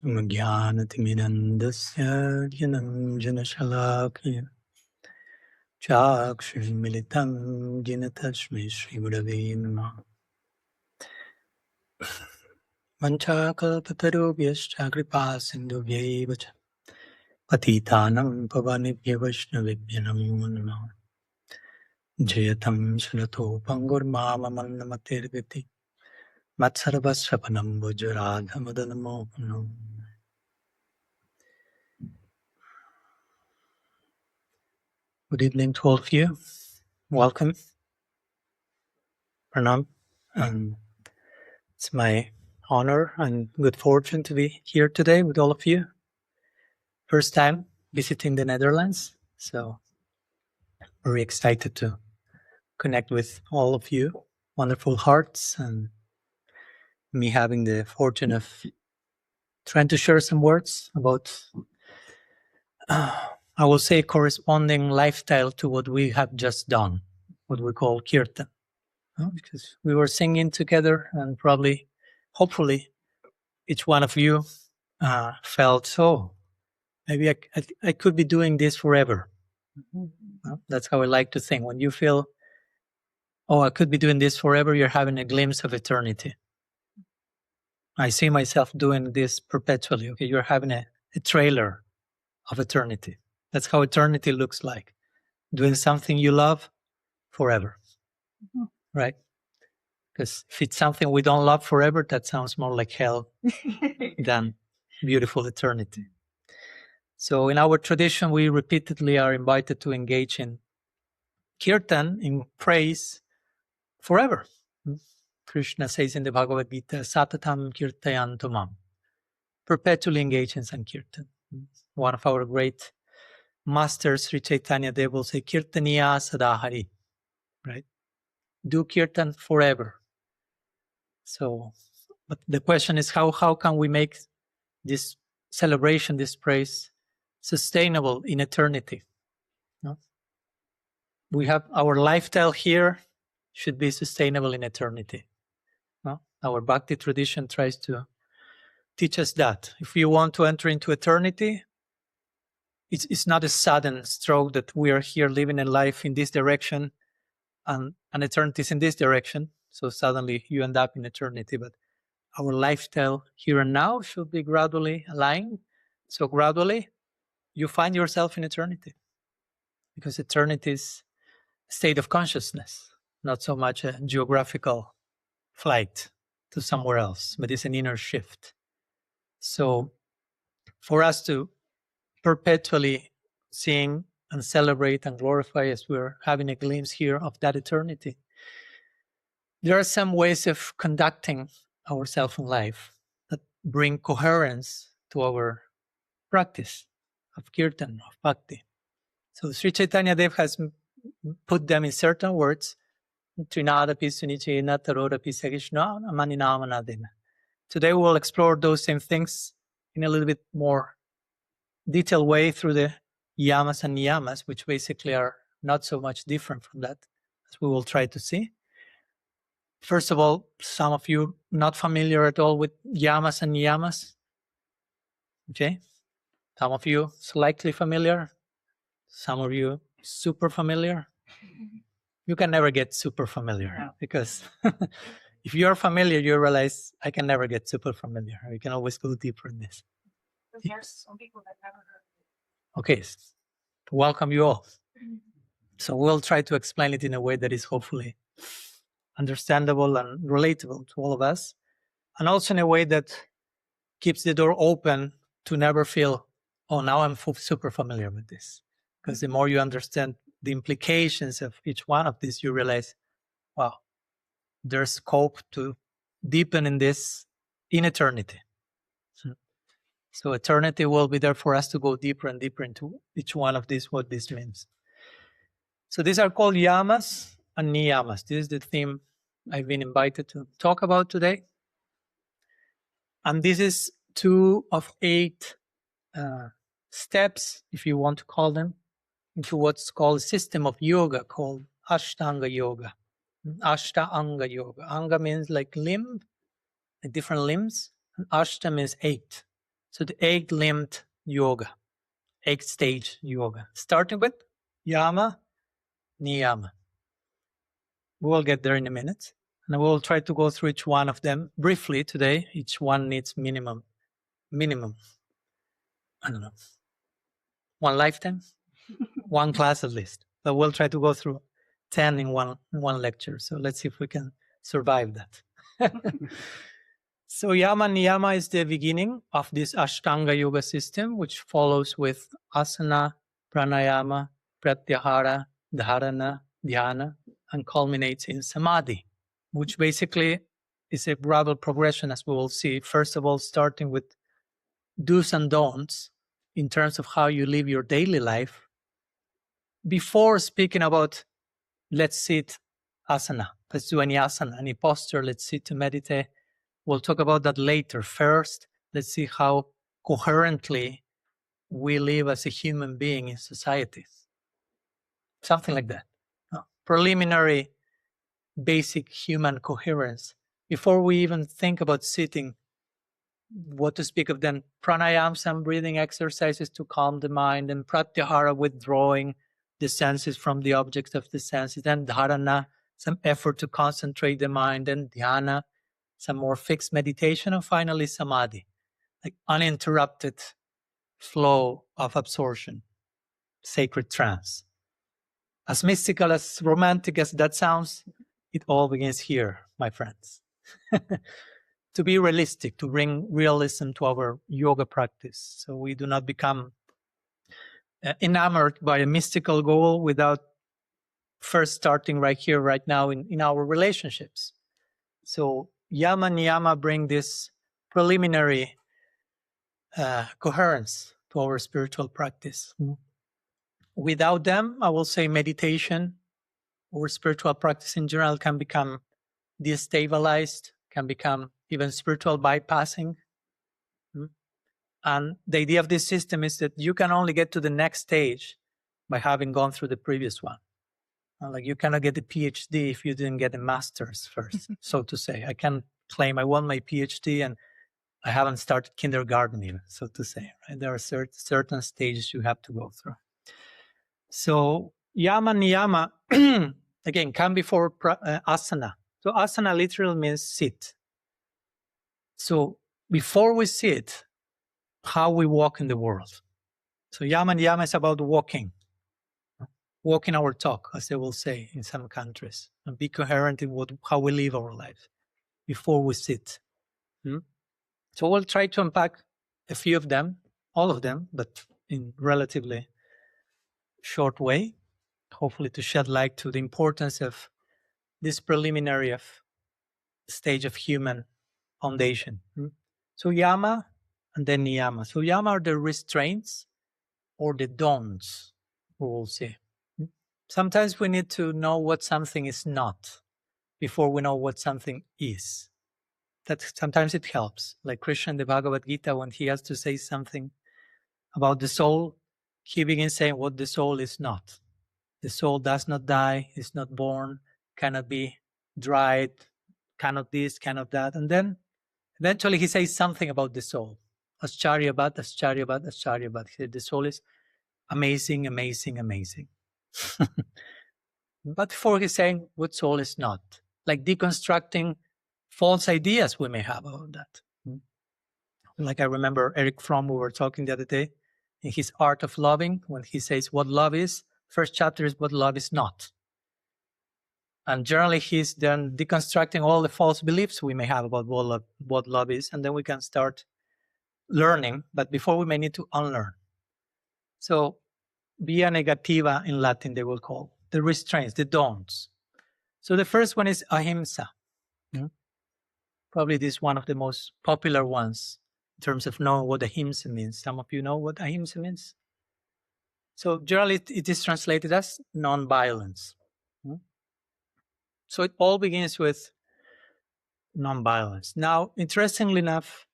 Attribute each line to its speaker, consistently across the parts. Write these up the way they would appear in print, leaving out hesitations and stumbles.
Speaker 1: Jnanatimirandasya Jananjanashalakya Chakshrimilitam Jinatasmi Srigurave Namaha Vanchakalpatarubhyascha Kripa Sindhubhyaiva Cha Patitanam Pavanibhya Vaishnavibhya Namo Namaha Jayatam Shrato Pangurmama Mannamatirviti Matsarvasrapanam Bhujaradha Madanamo Namo. Good evening to all of you. Welcome. Pranam. It's my honor and good fortune to be here today with all of you. First time visiting the Netherlands, so very excited to connect with all of you. Wonderful hearts, and me having the fortune of trying to share some words about, I will say, corresponding lifestyle to what we have just done, what we call Kirtan. Because we were singing together, and probably, hopefully, each one of you felt, oh, maybe I could be doing this forever. That's how I like to think. When you feel, oh, I could be doing this forever, you're having a glimpse of eternity. I see myself doing this perpetually. Okay, you're having a trailer of eternity. That's how eternity looks like. Doing something you love forever. Right? Because if it's something we don't love forever, that sounds more like hell than beautiful eternity. So in our tradition, we repeatedly are invited to engage in Kirtan, in praise, forever. Krishna says in the Bhagavad Gita, Satatam Kirtayanto Mam. Perpetually engage in Sankirtan. One of our great masters, Sri Chaitanya Dev, will say, Kirtaniya Sadahari. Right? Do Kirtan forever. So, but the question is, how can we make this celebration, this praise, sustainable in eternity? No? We have our lifestyle here should be sustainable in eternity. No? Our Bhakti tradition tries to teach us that. If you want to enter into eternity, it's not a sudden stroke that we are here living a life in this direction and eternity is in this direction. So suddenly you end up in eternity. But our lifestyle here and now should be gradually aligned. So gradually you find yourself in eternity. Because eternity is a state of consciousness, not so much a geographical flight to somewhere else, but it's an inner shift. So for us to perpetually sing and celebrate and glorify as we're having a glimpse here of that eternity, there are some ways of conducting ourselves in life that bring coherence to our practice of Kirtan, of Bhakti. So Sri Chaitanya Dev has put them in certain words. Trinadapi sunichena tarodapi sagishna maninamanadena. Today we will explore those same things in a little bit more detailed way through the Yamas and Niyamas, which basically are not so much different from that, as we will try to see. First of all, some of you not familiar at all with Yamas and Niyamas. Okay? Some of you slightly familiar. Some of you super familiar. You can never get super familiar because if you're familiar, you realize I can never get super familiar. We can always go deeper in this.
Speaker 2: There's some people that never heard of
Speaker 1: Okay, welcome you all. So we'll try to explain it in a way that is hopefully understandable and relatable to all of us, and also in a way that keeps the door open to never feel, oh, now I'm super familiar with this. Because the more you understand the implications of each one of these, you realize, wow, there's scope to deepen in this in eternity. So eternity will be there for us to go deeper and deeper into each one of these, what this means. So these are called Yamas and Niyamas. This is the theme I've been invited to talk about today. And this is 2 of 8 steps, if you want to call them, into what's called a system of yoga called Ashtanga Yoga. Ashtanga Yoga. Anga means like limb, like different limbs. And Ashta means 8. So the 8-limbed yoga, 8-stage yoga, starting with Yama, Niyama. We will get there in a minute. And I will try to go through each one of them briefly today. Each one needs minimum, I don't know, one lifetime, one class at least. But we'll try to go through 10 in one lecture. So let's see if we can survive that. So Yama Niyama is the beginning of this Ashtanga yoga system, which follows with asana, pranayama, pratyahara, dharana, dhyana, and culminates in samadhi, which basically is a gradual progression, as we will see. First of all, starting with do's and don'ts in terms of how you live your daily life, before speaking about let's sit asana, let's do any asana, any posture, let's sit to meditate. We'll talk about that later. First, let's see how coherently we live as a human being in society. Something like that. Preliminary, basic human coherence. Before we even think about sitting, what to speak of then? Pranayama, some breathing exercises to calm the mind, and pratyahara, withdrawing the senses from the objects of the senses, then dharana, some effort to concentrate the mind, and dhyana, some more fixed meditation, and finally samadhi, like uninterrupted flow of absorption, sacred trance. As mystical, as romantic as that sounds, it all begins here, my friends. To be realistic, to bring realism to our yoga practice, so we do not become enamored by a mystical goal without first starting right here, right now in our relationships. So Yama Niyama bring this preliminary coherence to our spiritual practice. Without them, I will say meditation or spiritual practice in general can become destabilized, can become even spiritual bypassing. And the idea of this system is that you can only get to the next stage by having gone through the previous one. Like you cannot get a PhD if you didn't get a master's first, so to say. I can claim I won my PhD and I haven't started kindergarten even, so to say. Right? There are certain stages you have to go through. So Yama Niyama, again, come before asana. So asana literally means sit. So before we sit, how we walk in the world. So Yama Niyama is about walking our talk, as they will say in some countries, and be coherent in how we live our lives before we sit. So we'll try to unpack a few of them, all of them, but in relatively short way, hopefully to shed light to the importance of this preliminary stage of human foundation. So Yama and then Niyama. So Yama are the restraints or the don'ts, we will see. Sometimes we need to know what something is not before we know what something is. That sometimes it helps. Like Krishna in the Bhagavad Gita, when he has to say something about the soul, he begins saying what the soul is not. The soul does not die, is not born, cannot be dried, cannot this, cannot that. And then eventually he says something about the soul. Ascharyabat, Ascharyabat, Ascharyabat. He said the soul is amazing, amazing, amazing. But before he's saying what soul is not, like deconstructing false ideas we may have about that. Like I remember Eric Fromm, we were talking the other day, in his Art of Loving, when he says what love is, first chapter is what love is not. And generally he's then deconstructing all the false beliefs we may have about what love is, and then we can start learning, but before we may need to unlearn. So via negativa in Latin they will call the restraints, the don'ts. So the first one is ahimsa. Probably this is one of the most popular ones in terms of knowing what ahimsa means. Some of you know what ahimsa means? So generally it is translated as non-violence. So it all begins with non-violence. Now, interestingly enough,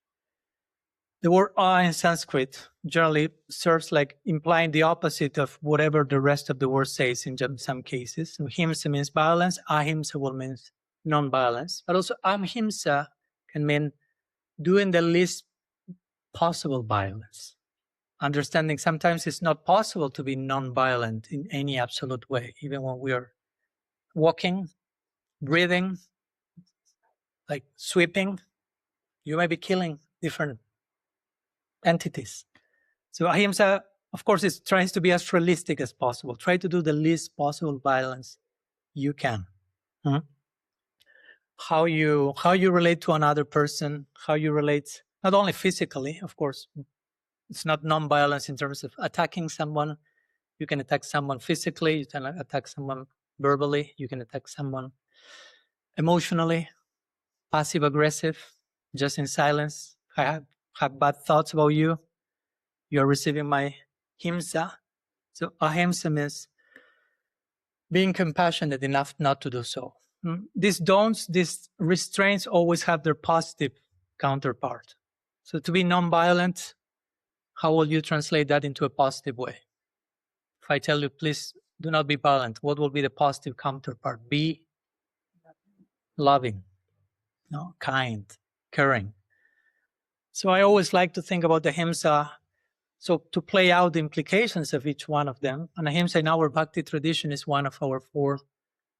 Speaker 1: the word in Sanskrit generally serves like implying the opposite of whatever the rest of the word says in some cases. So himsa means violence, ahimsa will mean non-violence, but also ahimsa can mean doing the least possible violence. Understanding sometimes it's not possible to be non-violent in any absolute way, even when we are walking, breathing, like sweeping, you may be killing different entities. So ahimsa, of course, it tries to be as realistic as possible. Try to do the least possible violence you can. How you relate to another person, how you relate not only physically, of course, it's not non-violence in terms of attacking someone. You can attack someone physically, you can attack someone verbally, you can attack someone emotionally, passive aggressive, just in silence. I have bad thoughts about you. You're receiving my himsa. So ahimsa means being compassionate enough not to do so. These don'ts, these restraints always have their positive counterpart. So to be non-violent, how will you translate that into a positive way? If I tell you, please do not be violent, what will be the positive counterpart? Be loving, kind, caring. So I always like to think about the ahimsa. So to play out the implications of each one of them, and ahimsa in our bhakti tradition is one of our 4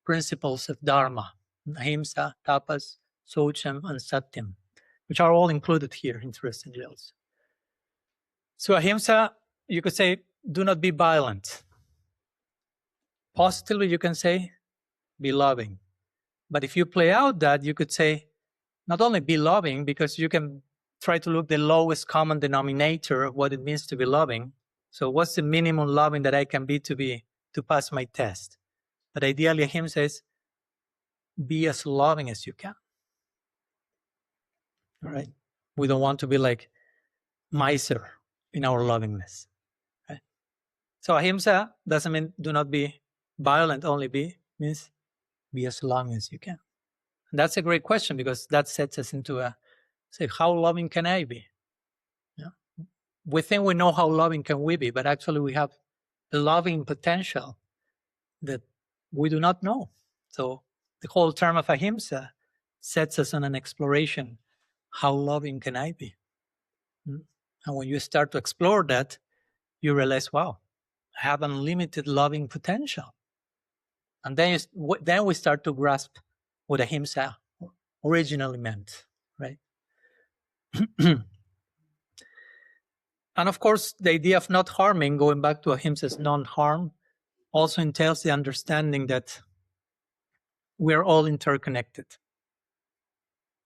Speaker 1: principles of dharma: ahimsa, tapas, saucha, and satyam, which are all included here, interestingly also. So ahimsa, you could say, do not be violent. Positively, you can say, be loving. But if you play out that, you could say, not only be loving, because you can try to look the lowest common denominator of what it means to be loving. So what's the minimum loving that I can be to pass my test? But ideally, ahimsa says, be as loving as you can. All right? We don't want to be like miser in our lovingness. Right? So ahimsa doesn't mean do not be violent, only means be as loving as you can. And that's a great question, because that sets us into say, how loving can I be? Yeah. We think we know how loving can we be, but actually we have a loving potential that we do not know. So the whole term of ahimsa sets us on an exploration. How loving can I be? And when you start to explore that, you realize, wow, I have unlimited loving potential. And then we start to grasp what ahimsa originally meant, right? And of course, the idea of not harming, going back to ahimsa's non-harm, also entails the understanding that we're all interconnected.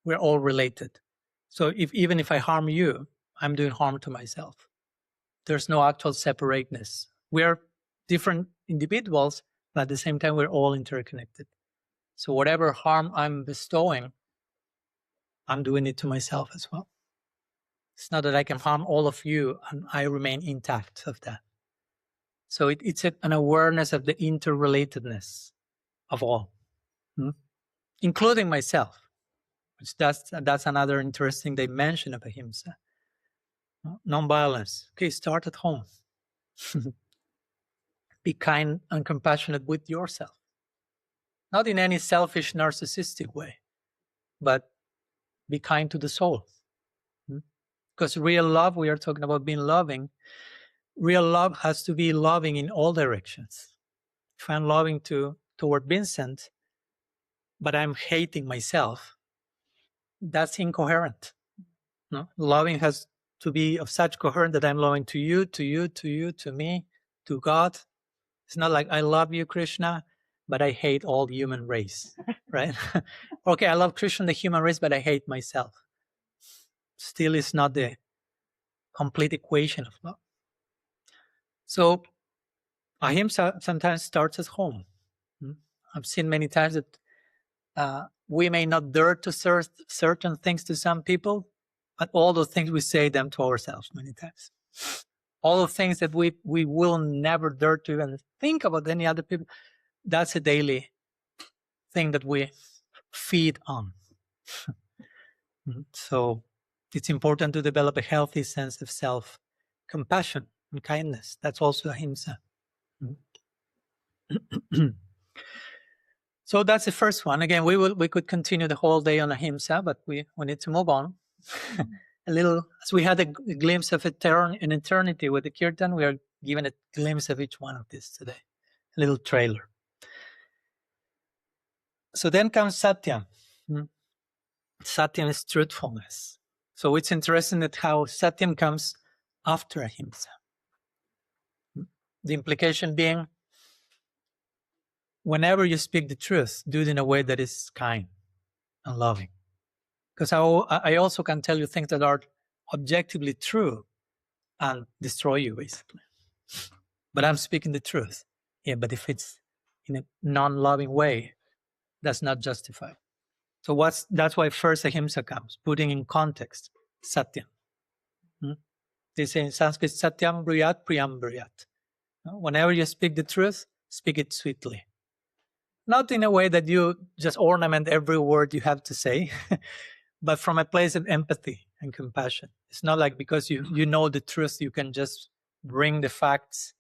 Speaker 1: We're all related. So even if I harm you, I'm doing harm to myself. There's no actual separateness. We're different individuals, but at the same time, we're all interconnected. So whatever harm I'm bestowing, I'm doing it to myself as well. It's not that I can harm all of you and I remain intact of that. So it's an awareness of the interrelatedness of all, including myself, which that's another interesting dimension of ahimsa. Non-violence. Okay, start at home. Be kind and compassionate with yourself. Not in any selfish, narcissistic way, but be kind to the soul. Because real love, we are talking about being loving. Real love has to be loving in all directions. If I'm loving toward Vincent, but I'm hating myself, that's incoherent. No? Loving has to be of such coherence that I'm loving to you, to you, to you, to me, to God. It's not like I love you, Krishna, but I hate all the human race, right? Okay, I love Krishna, the human race, but I hate myself. Still, it's not the complete equation of love. So, ahimsa sometimes starts at home. I've seen many times that we may not dare to certain things to some people, but all those things we say them to ourselves many times. All the things that we will never dare to even think about any other people, that's a daily thing that we feed on. So it's important to develop a healthy sense of self-compassion and kindness. That's also ahimsa. So that's the first one. Again, we could continue the whole day on ahimsa, but we need to move on. a little, as we had a glimpse of an eternity with the Kirtan, we are given a glimpse of each one of these today. A little trailer. So then comes satyam. Satyam is truthfulness. So it's interesting that how satyam comes after ahimsa. The implication being, whenever you speak the truth, do it in a way that is kind and loving. Because I also can tell you things that are objectively true and destroy you, basically. But I'm speaking the truth. Yeah, but if it's in a non-loving way, that's not justified. So that's why first ahimsa comes, putting in context, satyam. They say in Sanskrit, satyam bruyat priyam bruyat. Whenever you speak the truth, speak it sweetly. Not in a way that you just ornament every word you have to say, but from a place of empathy and compassion. It's not like because you know the truth, you can just bring the facts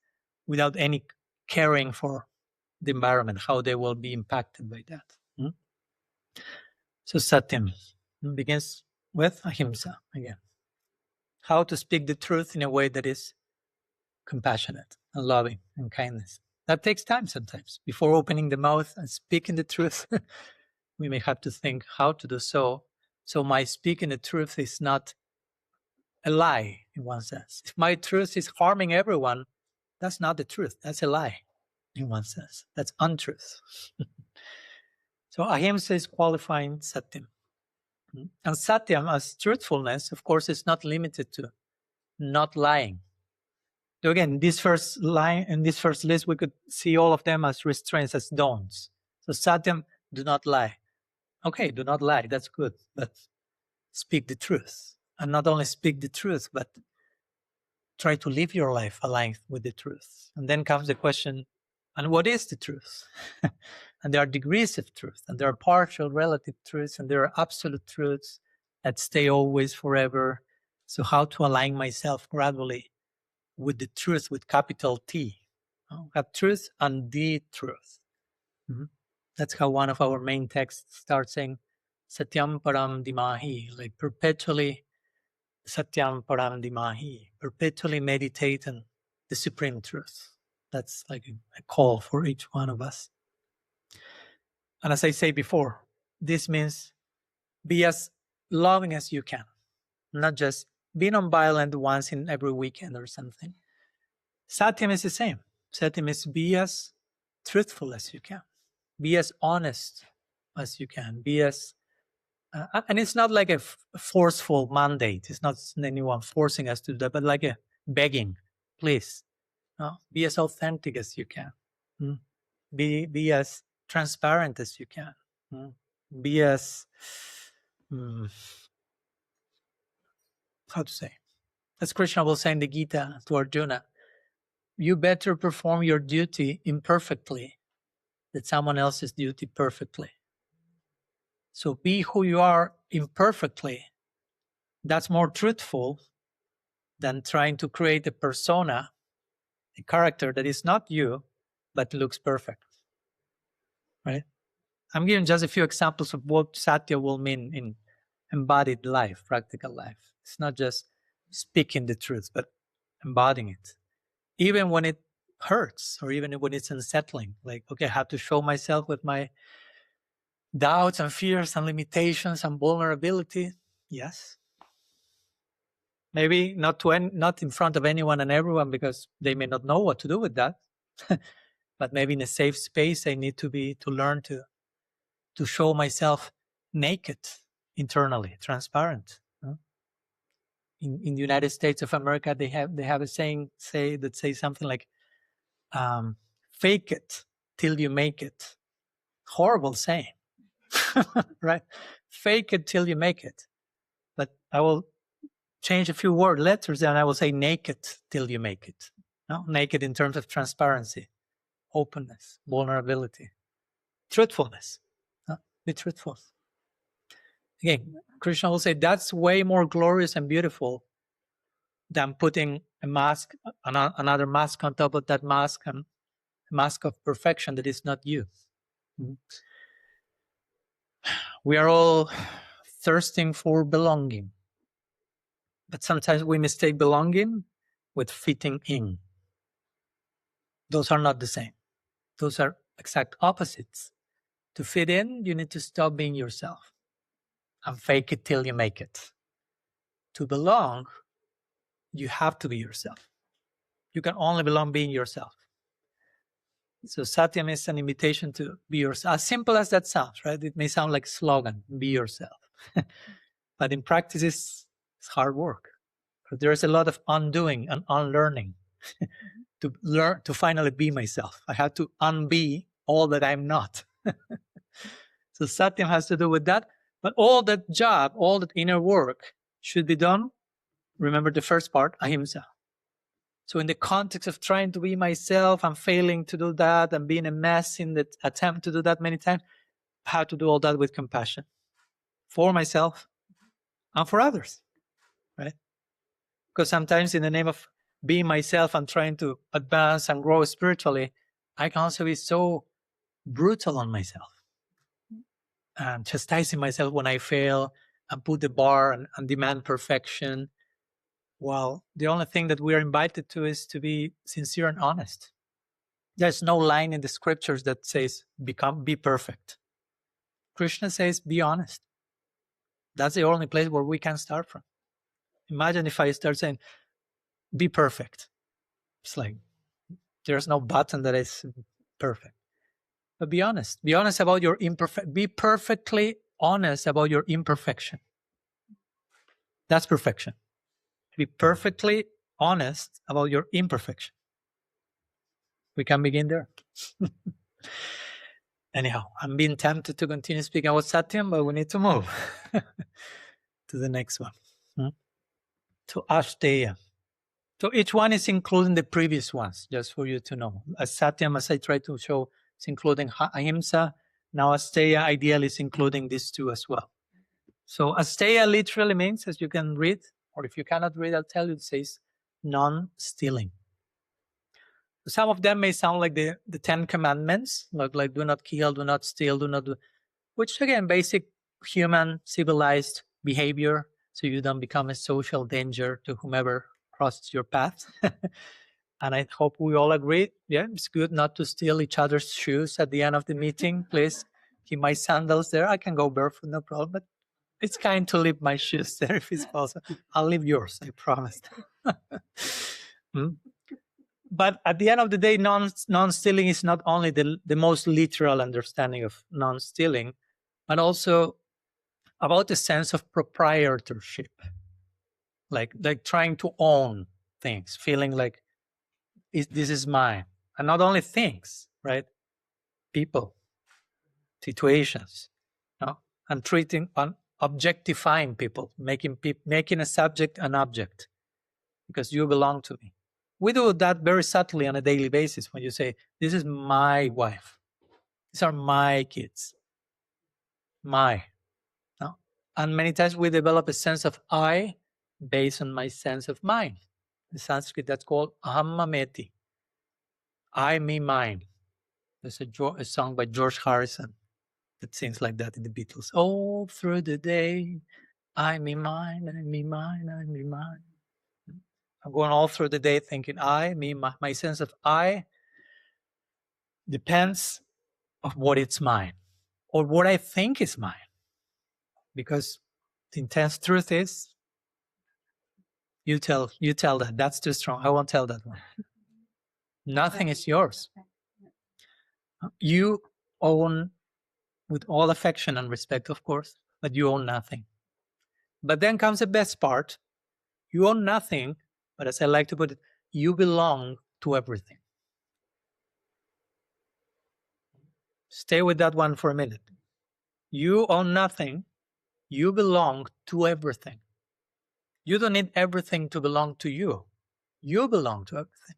Speaker 1: without any caring for the environment, how they will be impacted by that. So satyam begins with ahimsa again. How to speak the truth in a way that is compassionate and loving and kindness. That takes time sometimes. Before opening the mouth and speaking the truth, we may have to think how to do so. So my speaking the truth is not a lie in one sense. If my truth is harming everyone, that's not the truth. That's a lie in one sense. That's untruth. So ahimsa is qualifying satyam. And satyam as truthfulness, of course, is not limited to not lying. So again, this first line in this first list, we could see all of them as restraints, as don'ts. So satyam, do not lie. Okay, do not lie. That's good. But speak the truth. And not only speak the truth, but try to live your life aligned with the truth. And then comes the question, and what is the truth? And there are degrees of truth, and there are partial relative truths, and there are absolute truths that stay always forever. So how to align myself gradually with the truth with capital T. Have truth and the truth. That's how one of our main texts starts saying, Satyam param dimahi, like perpetually, Satyam param dimahi, perpetually meditate on the supreme truth. That's like a call for each one of us. And as I say before, this means be as loving as you can, not just be non-violent once in every weekend or something. Satyam is the same. Satyam is be as truthful as you can, be as honest as you can, be as and it's not like a forceful mandate. It's not anyone forcing us to do that, but like a begging, please, be as authentic as you can. Be as transparent as you can. Be as, how to say, as Krishna will say in the Gita to Arjuna, you better perform your duty imperfectly than someone else's duty perfectly. So be who you are imperfectly. That's more truthful than trying to create a persona, a character that is not you, but looks perfect. Right? I'm giving just a few examples of what satya will mean in embodied life, practical life. It's not just speaking the truth, but embodying it. Even when it hurts or even when it's unsettling, like, okay, I have to show myself with my doubts and fears and limitations and vulnerability. Yes. Maybe not in front of anyone and everyone because they may not know what to do with that. But maybe in a safe space, I need to learn to show myself naked internally, transparent. In the United States of America, they have a saying that says something like, "Fake it till you make it." Horrible saying, right? Fake it till you make it. But I will change a few letters and I will say naked till you make it. No? Naked in terms of transparency, openness, vulnerability, truthfulness. Be truthful. Again, Krishna will say that's way more glorious and beautiful than putting a mask, another mask on top of that mask, and a mask of perfection that is not you. We are all thirsting for belonging. But sometimes we mistake belonging with fitting in. Those are not the same. Those are exact opposites. To fit in, you need to stop being yourself and fake it till you make it. To belong, you have to be yourself. You can only belong being yourself. So satyam is an invitation to be yourself. As simple as that sounds, right? It may sound like a slogan, be yourself. But in practice, it's hard work. Because there's a lot of undoing and unlearning to learn to finally be myself. I have to unbe all that I'm not. So satyam has to do with that. But all that job, all that inner work should be done. Remember the first part, ahimsa. So in the context of trying to be myself and failing to do that and being a mess in the attempt to do that many times, I have to do all that with compassion for myself and for others, right? Because sometimes in the name of being myself and trying to advance and grow spiritually, I can also be so brutal on myself and chastising myself when I fail and put the bar and demand perfection. Well, the only thing that we are invited to is to be sincere and honest. There's no line in the scriptures that says, be perfect. Krishna says, be honest. That's the only place where we can start from. Imagine if I start saying, be perfect. It's like, there's no button that is perfect. But be honest. Be honest about your imperfection. Be perfectly honest about your imperfection. That's perfection. Be perfectly honest about your imperfection. We can begin there. Anyhow, I'm being tempted to continue speaking about satyam, but we need to move to the next one. To asteya. So each one is including the previous ones, just for you to know. As satyam, as I try to show, it's including ahimsa. Now asteya ideally is including these two as well. So asteya literally means, as you can read, or if you cannot read, I'll tell you, it says non-stealing. Some of them may sound like the 10 commandments, like do not kill, do not steal, do not do, which again, basic human civilized behavior, so you don't become a social danger to whomever crosses your path. And I hope we all agree, yeah, it's good not to steal each other's shoes at the end of the meeting. Please keep my sandals there. I can go barefoot, no problem, but it's kind to leave my shoes there if it's possible. I'll leave yours, I promise. But at the end of the day, non-stealing is not only the most literal understanding of non-stealing, but also about a sense of proprietorship, like trying to own things, feeling like this is mine. And not only things, right? People, situations, and treating, objectifying people, making a subject an object, because you belong to me. We do that very subtly on a daily basis when you say, this is my wife. These are my kids. My. No? And many times we develop a sense of I based on my sense of mine. In Sanskrit, that's called ahammameti. I, me, mine. There's a song by George Harrison that sings like that in the Beatles. All through the day, I, me, mine, I, me, mine, I, me, mine. I'm going all through the day thinking I, me, my sense of I depends on what it's mine or what I think is mine. Because the intense truth is, you tell that. That's too strong. I won't tell that one. Nothing is yours. You own, with all affection and respect, of course, but you own nothing. But then comes the best part. You own nothing, but as I like to put it, you belong to everything. Stay with that one for a minute. You own nothing. You belong to everything. You don't need everything to belong to you. You belong to everything.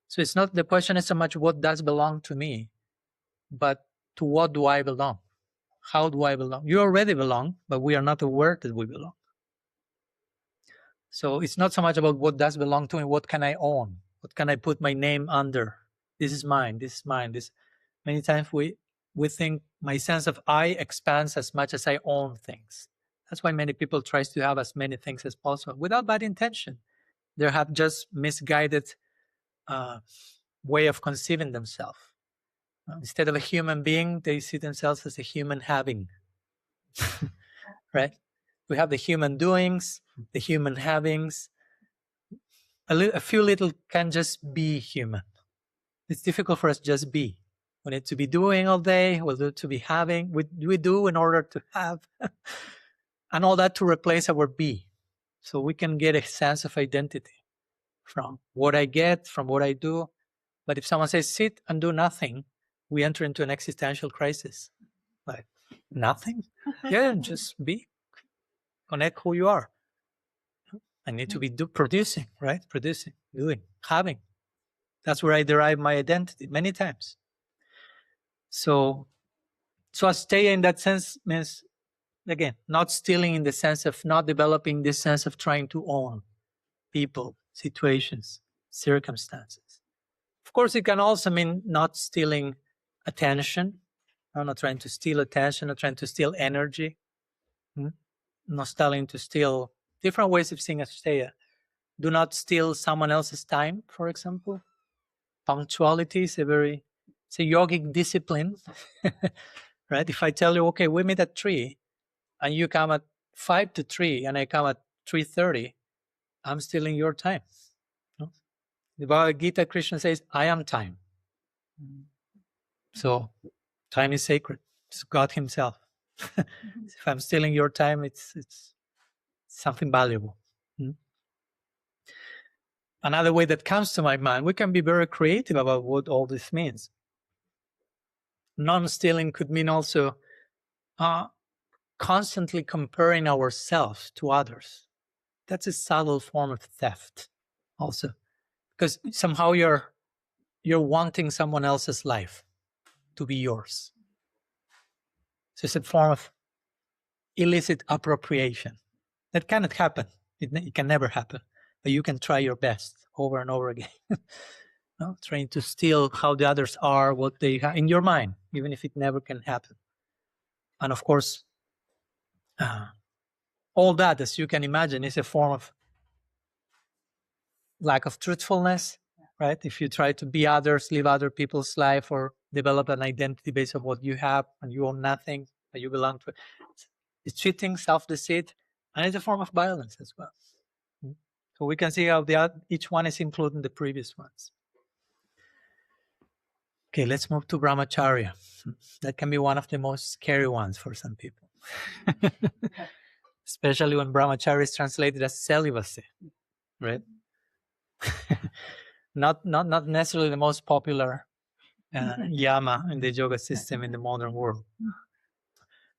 Speaker 1: So it's not, the question is so much what does belong to me, but to what do I belong? How do I belong? You already belong, but we are not aware that we belong. So it's not so much about what does belong to me, what can I own? What can I put my name under? This is mine, this is mine. This. Many times we think my sense of I expands as much as I own things. That's why many people try to have as many things as possible without bad intention. They have just misguided way of conceiving themselves. Instead of a human being, they see themselves as a human having. Right? We have the human doings, the human havings. A few little can just be human. It's difficult for us to just be. We need to be doing all day. We need to be having. We do in order to have. And all that to replace our be. So we can get a sense of identity from what I get, from what I do. But if someone says, sit and do nothing, we enter into an existential crisis. Like, nothing? Yeah, just be. Connect who you are. I need to be producing, right? Producing, doing, having. That's where I derive my identity many times. So asteya in that sense means, again, not stealing in the sense of not developing this sense of trying to own people, situations, circumstances. Of course, it can also mean not stealing attention. I'm not trying to steal attention, not trying to steal energy. Not trying to steal different ways of seeing asteya. Do not steal someone else's time, for example. Punctuality is it's a yogic discipline, right? If I tell you, okay, we meet at 3, and you come at 5 to 3, and I come at 3:30, I'm stealing your time. No? The Bhagavad Gita, Krishna says, I am time. So time is sacred. It's God himself. If I'm stealing your time, it's something valuable. Another way that comes to my mind, we can be very creative about what all this means. Non-stealing could mean also constantly comparing ourselves to others. That's a subtle form of theft also, because somehow you're wanting someone else's life to be yours. So it's a form of illicit appropriation. That cannot happen. It can never happen. But you can try your best over and over again. No? Trying to steal how the others are, what they have in your mind, even if it never can happen. And of course, all that, as you can imagine, is a form of lack of truthfulness, right? If you try to be others, live other people's life, or develop an identity based on what you have and you own nothing, and you belong to it. It's cheating, self-deceit, and it's a form of violence as well. So we can see how each one is including the previous ones. Okay, let's move to brahmacharya. That can be one of the most scary ones for some people. Especially when brahmacharya is translated as celibacy, right? not necessarily the most popular yama in the yoga system in the modern world.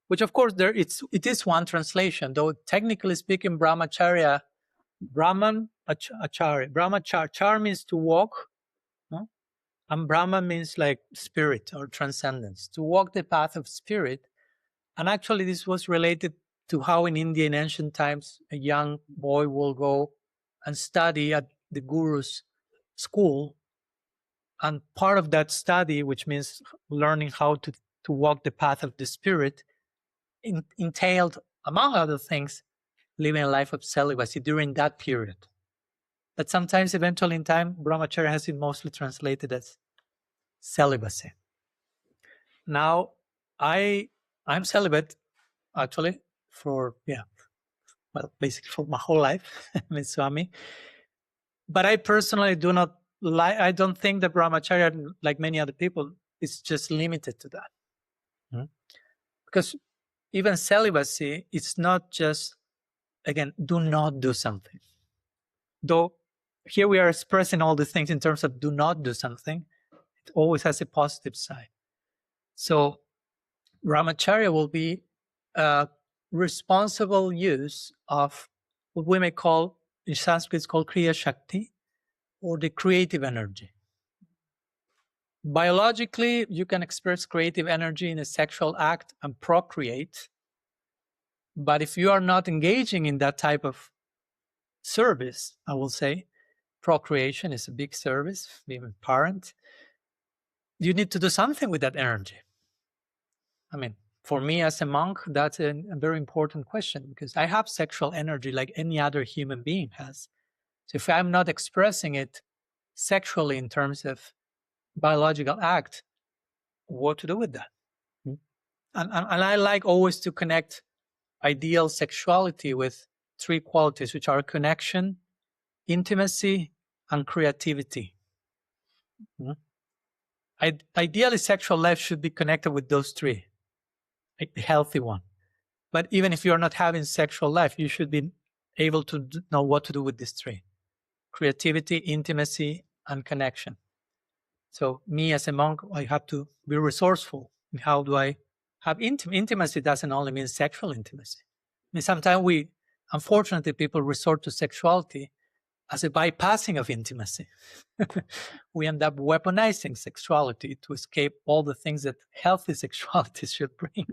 Speaker 1: Which, of course, it is one translation, though technically speaking, brahmacharya, Brahman, acharya. Brahmacharya means to walk, no? And Brahman means like spirit or transcendence, to walk the path of spirit. And actually, this was related to how in India in ancient times, a young boy will go and study at the guru's school. And part of that study, which means learning how to walk the path of the spirit, entailed, among other things, living a life of celibacy during that period. But sometimes, eventually in time, brahmacharya has been mostly translated as celibacy. Now, I'm celibate, actually, basically for my whole life, with Swami. But I personally do not I don't think that brahmacharya, like many other people, is just limited to that. Because even celibacy, it's not just, again, do not do something. Though here we are expressing all the things in terms of do not do something, it always has a positive side. So brahmacharya will be a responsible use of what we may call, in Sanskrit, it's called kriya shakti, or the creative energy. Biologically, you can express creative energy in a sexual act and procreate. But if you are not engaging in that type of service, I will say, procreation is a big service, being a parent, you need to do something with that energy. I mean, for me as a monk, that's a very important question, because I have sexual energy like any other human being has. So if I'm not expressing it sexually in terms of biological act, what to do with that? And I like always to connect ideal sexuality with three qualities, which are connection, intimacy, and creativity. Ideally, sexual life should be connected with those three, a healthy one. But even if you're not having sexual life, you should be able to know what to do with these three: creativity, intimacy, and connection. So me as a monk, I have to be resourceful. How do I have intimacy? Doesn't only mean sexual intimacy. I mean, sometimes unfortunately, people resort to sexuality as a bypassing of intimacy. We end up weaponizing sexuality to escape all the things that healthy sexuality should bring.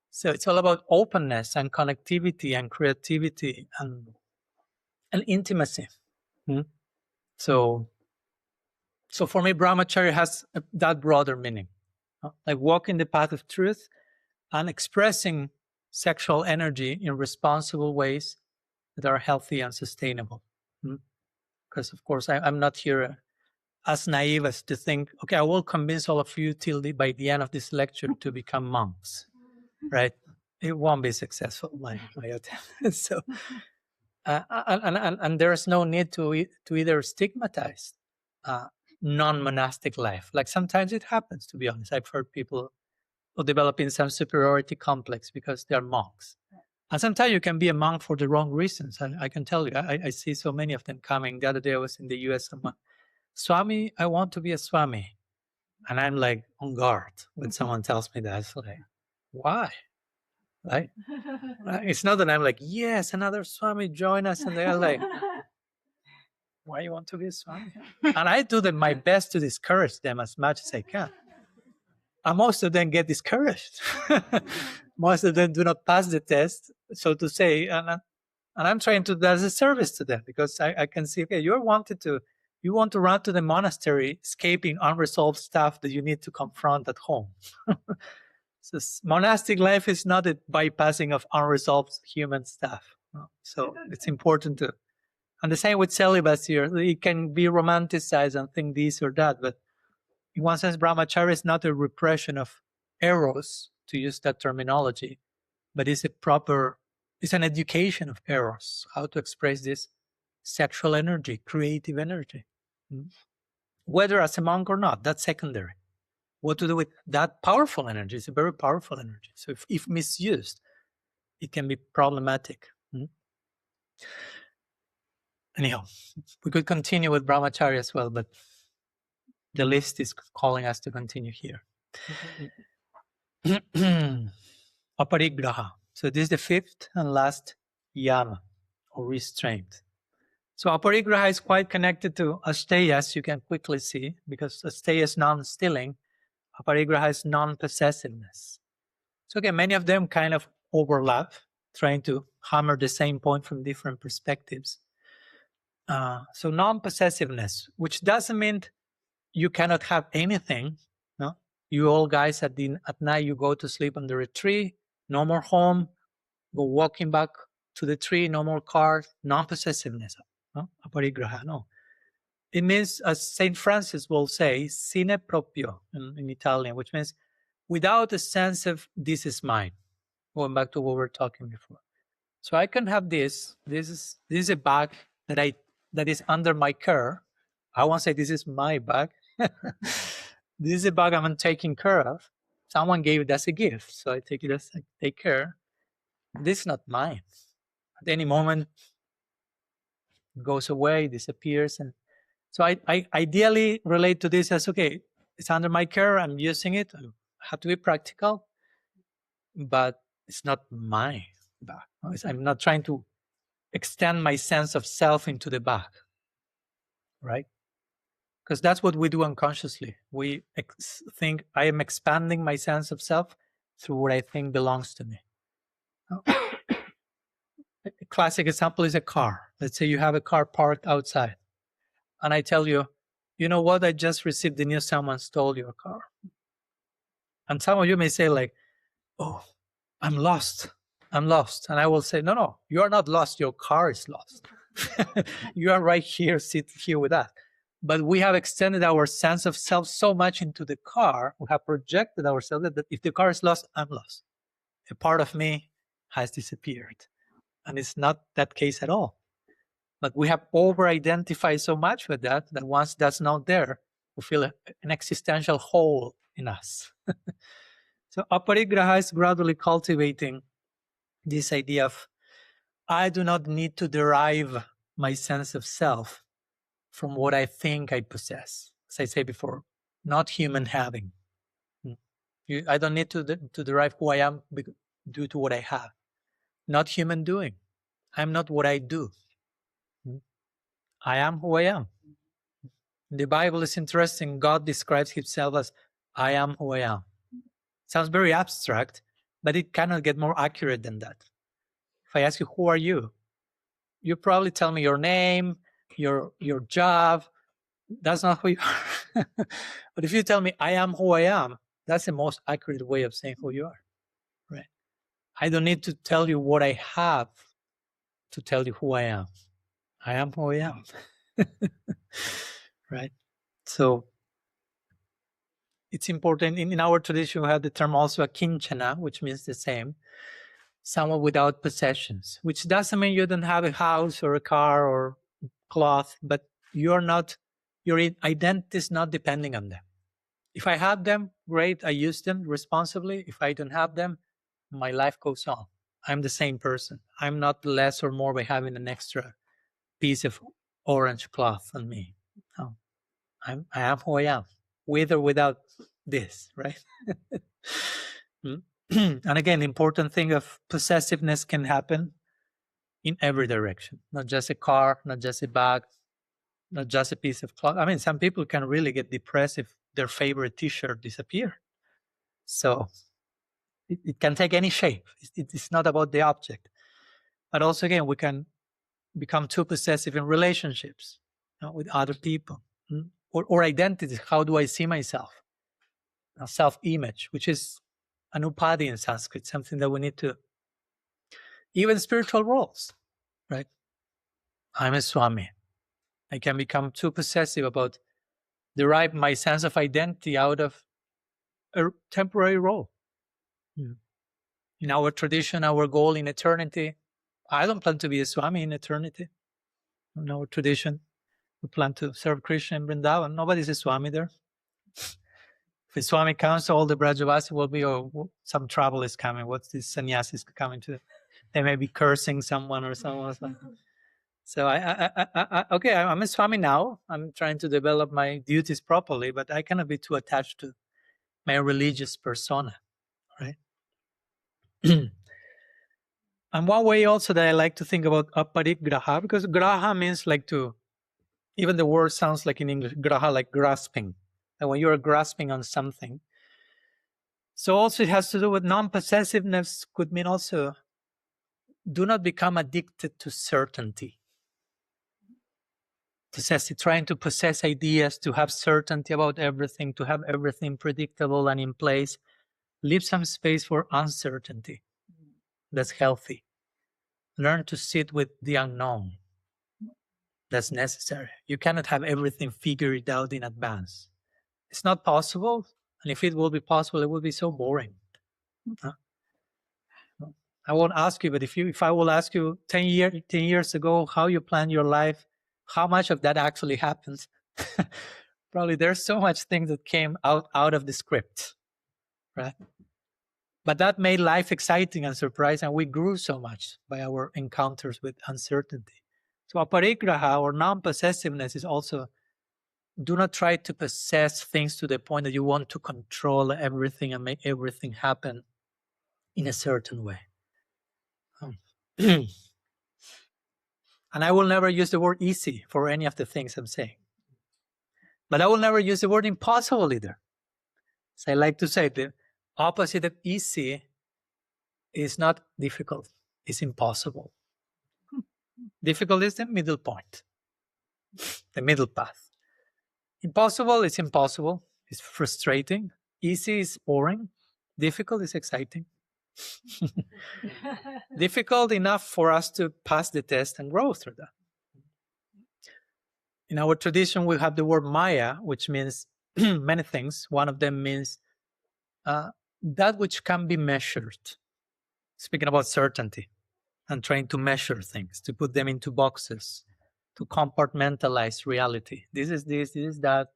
Speaker 1: So it's all about openness and connectivity and creativity and intimacy. So for me, brahmacharya has that broader meaning, like walking the path of truth and expressing sexual energy in responsible ways that are healthy and sustainable. Because, of course, I'm not here as naive as to think, okay, I will convince all of you by the end of this lecture to become monks, right? It won't be successful, my attempt. So, and there's no need to either stigmatize non-monastic life. Like sometimes it happens, to be honest. I've heard people developing some superiority complex because they're monks. And sometimes you can be a monk for the wrong reasons. And I can tell you, I see so many of them coming. The other day I was in the US, someone, Swami, I want to be a Swami. And I'm like on guard when someone tells me that. It's like, why? Right? It's not that I'm like, yes, another Swami, join us. And they're like, why you want to be a Swami? And I do my best to discourage them as much as I can. And most of them get discouraged. Most of them do not pass the test, so to say. And I'm trying to do as a service to them, because I can see, okay, you want to run to the monastery, escaping unresolved stuff that you need to confront at home. So monastic life is not a bypassing of unresolved human stuff. So it's important to, and the same with celibacy. It can be romanticized and think this or that, but in one sense, brahmacharya is not a repression of eros, to use that terminology, but it's an education of eros, how to express this sexual energy, creative energy. Whether as a monk or not, that's secondary. What to do with that powerful energy? It's a very powerful energy. So if misused, it can be problematic. Anyhow, we could continue with brahmacharya as well, but the list is calling us to continue here. Aparigraha. So this is the fifth and last yama, or restraint. So aparigraha is quite connected to asteya, as you can quickly see, because asteya is non-stealing, aparigraha is non-possessiveness. So again, many of them kind of overlap, trying to hammer the same point from different perspectives. So non-possessiveness, which doesn't mean you cannot have anything. No, you all guys at night you go to sleep under a tree, no more home, go walking back to the tree, no more car, non-possessiveness. No, aparigraha. No, it means, as Saint Francis will say, sine proprio in Italian, which means without a sense of this is mine. Going back to what we were talking before. So I can have this. This is a bag that is under my care. I won't say this is my bag. This is a bag I'm taking care of. Someone gave it as a gift, so I take it as I take care. This is not mine. At any moment, it goes away, disappears, and so I ideally relate to this as, okay, it's under my care. I'm using it. I have to be practical, but it's not my bag. I'm not trying to extend my sense of self into the bag, right? Because that's what we do unconsciously. We think I am expanding my sense of self through what I think belongs to me. A classic example is a car. Let's say you have a car parked outside, and I tell you, you know what? I just received the news someone stole your car. And some of you may say, like, oh, I'm lost. I'm lost. And I will say, no, you are not lost. Your car is lost. You are right here, sit here with us. But we have extended our sense of self so much into the car. We have projected ourselves that if the car is lost, I'm lost. A part of me has disappeared. And it's not that case at all. But we have over-identified so much with that once that's not there, we feel an existential hole in us. So aparigraha is gradually cultivating this idea of I do not need to derive my sense of self from what I think I possess. As I said before, not human having. I don't need to derive who I am due to what I have. Not human doing. I'm not what I do. I am who I am. The Bible is interesting. God describes himself as I am who I am. Sounds very abstract, but it cannot get more accurate than that. If I ask you, who are you? You probably tell me your name, your job. That's not who you are. But if you tell me I am who I am, that's the most accurate way of saying who you are, right? I don't need to tell you what I have to tell you who I am. I am who I am, right? So it's important. In our tradition, we have the term also akinchana, which means the same. Someone without possessions, which doesn't mean you don't have a house or a car or cloth, but your identity is not depending on them. If I have them, great, I use them responsibly. If I don't have them, my life goes on. I'm the same person. I'm not less or more by having an extra piece of orange cloth on me. No, I am who I am, with or without this, right? And again, the important thing of possessiveness can happen in every direction, not just a car, not just a bag, not just a piece of cloth. I mean, some people can really get depressed if their favorite t-shirt disappears. So it can take any shape. It's not about the object. But also, again, we can become too possessive in relationships, with other people. Or identity. How do I see myself? Self-image, which is an upadhi in Sanskrit, something that we need to, even spiritual roles, right? I'm a Swami. I can become too possessive about derive my sense of identity out of a temporary role. In our tradition, our goal in eternity, I don't plan to be a Swami in eternity. In our tradition, we plan to serve Krishna in Vrindavan. Nobody's a Swami there. If a Swami comes, all the Brajavasi will be, some trouble is coming. What's this sannyasis coming to? They may be cursing someone or someone. So okay, I'm a Swami now. I'm trying to develop my duties properly, but I cannot be too attached to my religious persona, right? And one way also that I like to think about aparigraha, because graha means like to, even the word sounds like in English, graha, like grasping. And when you are grasping on something. So also it has to do with non-possessiveness, could mean also do not become addicted to certainty. Trying to possess ideas, to have certainty about everything, to have everything predictable and in place. Leave some space for uncertainty. That's healthy. Learn to sit with the unknown. That's necessary. You cannot have everything figured out in advance. It's not possible. And if it will be possible, it will be so boring. I won't ask you, but if I will ask you 10 years ago how you plan your life, how much of that actually happens? Probably there's so much things that came out of the script, right? But that made life exciting and surprising, and we grew so much by our encounters with uncertainty. So aparigraha, or non-possessiveness, is also do not try to possess things to the point that you want to control everything and make everything happen in a certain way. And I will never use the word easy for any of the things I'm saying. But I will never use the word impossible either. So I like to say the opposite of easy is not difficult, it's impossible. Difficult is the middle point, the middle path. Impossible is impossible, it's frustrating. Easy is boring. Difficult is exciting. Difficult enough for us to pass the test and grow through that. In our tradition, we have the word Maya, which means many things. One of them means that which can be measured. Speaking about certainty and trying to measure things, to put them into boxes, to compartmentalize reality. This is this is that.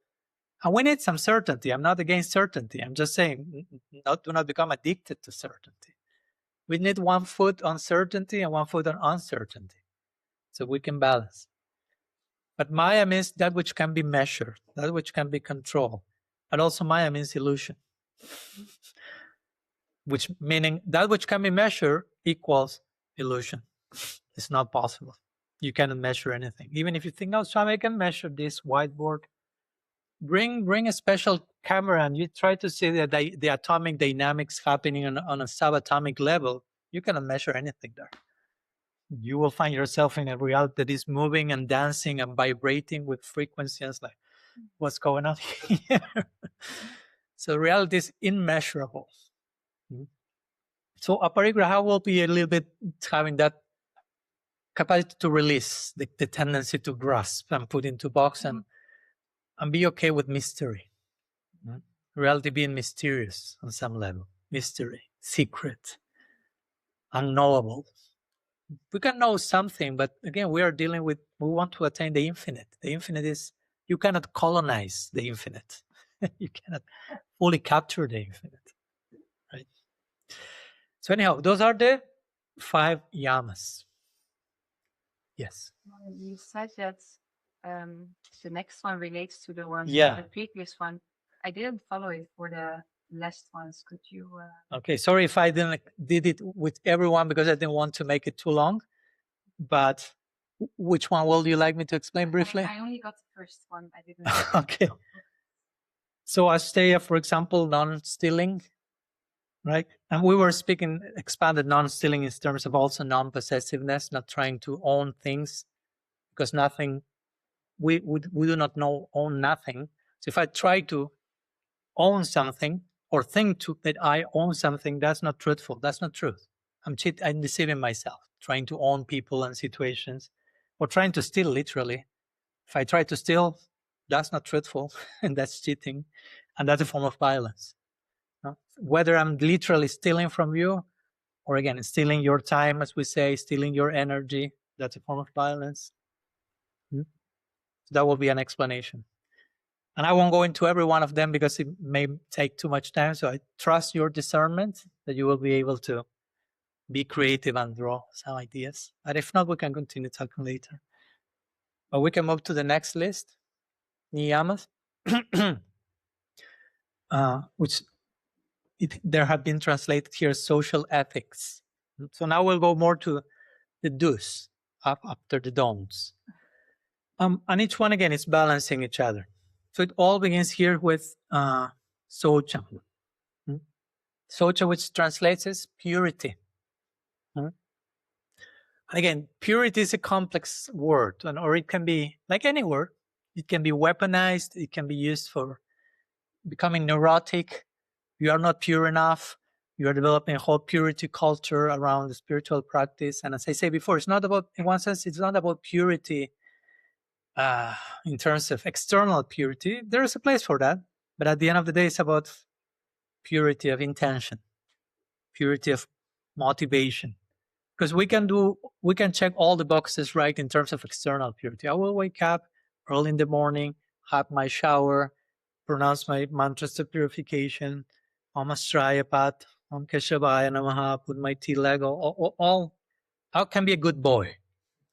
Speaker 1: And we need some certainty. I'm not against certainty. I'm just saying, do not become addicted to certainty. We need one foot on certainty and one foot on uncertainty, so we can balance. But Maya means that which can be measured, that which can be controlled. And also Maya means illusion, which meaning that which can be measured equals illusion. It's not possible. You cannot measure anything. Even if you think, oh, Swami, I can measure this whiteboard. Bring a special camera and you try to see the atomic dynamics happening on a subatomic level. You cannot measure anything there. You will find yourself in a reality that is moving and dancing and vibrating with frequencies like, what's going on here? So reality is immeasurable. So aparigraha will be a little bit having that capacity to release, the tendency to grasp and put into box and be okay with mystery. Reality being mysterious on some level. Mystery, secret, unknowable. We can know something, but again, we want to attain the infinite. The infinite is, you cannot colonize the infinite. You cannot fully capture the infinite, right? So anyhow, those are the 5 yamas. Yes.
Speaker 2: You said that the next one relates to the one, the previous one. I didn't follow it for the last ones. Could you?
Speaker 1: Okay, sorry if I did it with everyone because I didn't want to make it too long. But which one will you like me to explain briefly?
Speaker 2: I only got the first one. I didn't.
Speaker 1: Okay. So asteya, for example, non-stealing, right? And we were speaking expanded non-stealing in terms of also non-possessiveness, not trying to own things, because nothing, we do not own nothing. So if I try to own something or think that I own something, that's not truthful. That's not truth. I'm deceiving myself, trying to own people and situations, or trying to steal, literally. If I try to steal, that's not truthful, and that's cheating, and that's a form of violence. Whether I'm literally stealing from you, or again, stealing your time, as we say, stealing your energy, that's a form of violence. That will be an explanation. And I won't go into every one of them because it may take too much time, so I trust your discernment that you will be able to be creative and draw some ideas. And if not, we can continue talking later. But we can move to the next list, niyamas, which there have been translated here as social ethics. So now we'll go more to the do's after the don'ts. And each one, again, is balancing each other. So it all begins here with saucha. Saucha, which translates as purity. Again, purity is a complex word, or it can be, like any word, it can be weaponized, it can be used for becoming neurotic. You are not pure enough. You are developing a whole purity culture around the spiritual practice. And as I say before, it's not about, in one sense, it's not about purity in terms of external purity. There is a place for that. But at the end of the day, it's about purity of intention, purity of motivation. Because we can check all the boxes right in terms of external purity. I will wake up early in the morning, have my shower, pronounce my mantras of purification, Namastraya, Om Keshavaya Namaha, put my tea leg, all. I can be a good boy,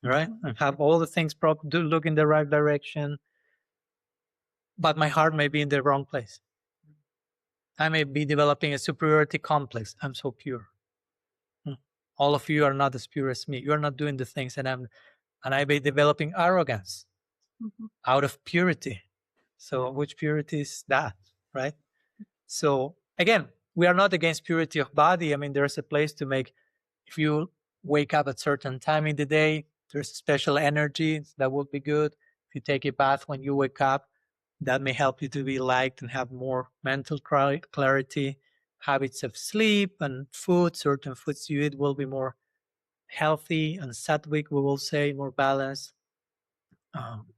Speaker 1: right? And have all the things proper, look in the right direction, but my heart may be in the wrong place. I may be developing a superiority complex. I'm so pure. All of you are not as pure as me. You are not doing the things, and I may be developing arrogance out of purity. So which purity is that, right? So again, we are not against purity of body. I mean, there's a place to make, if you wake up at a certain time in the day, there's a special energy that would be good. If you take a bath when you wake up, that may help you to be light and have more mental clarity. habits of sleep and food. Certain foods you eat will be more healthy and sattvic, we will say, more balanced.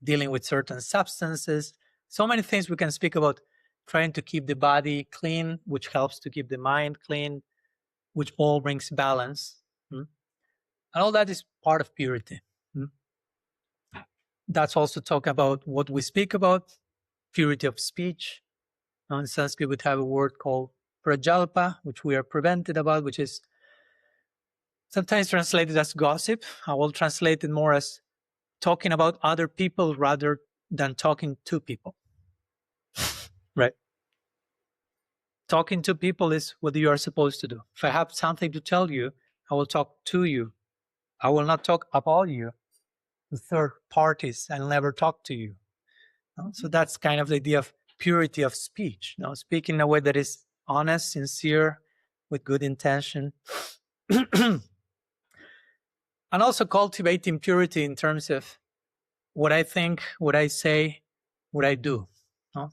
Speaker 1: Dealing with certain substances. So many things we can speak about. Trying to keep the body clean, which helps to keep the mind clean, which all brings balance. And all that is part of purity. That's also talk about what we speak about, purity of speech. In Sanskrit, we have a word called prajalpa, which we are prevented about, which is sometimes translated as gossip. I will translate it more as talking about other people rather than talking to people. Right? Talking to people is what you are supposed to do. If I have something to tell you, I will talk to you. I will not talk about you to third parties. I'll never talk to you. So that's kind of the idea of purity of speech. Speaking in a way that is honest, sincere, with good intention. And also cultivating purity in terms of what I think, what I say, what I do.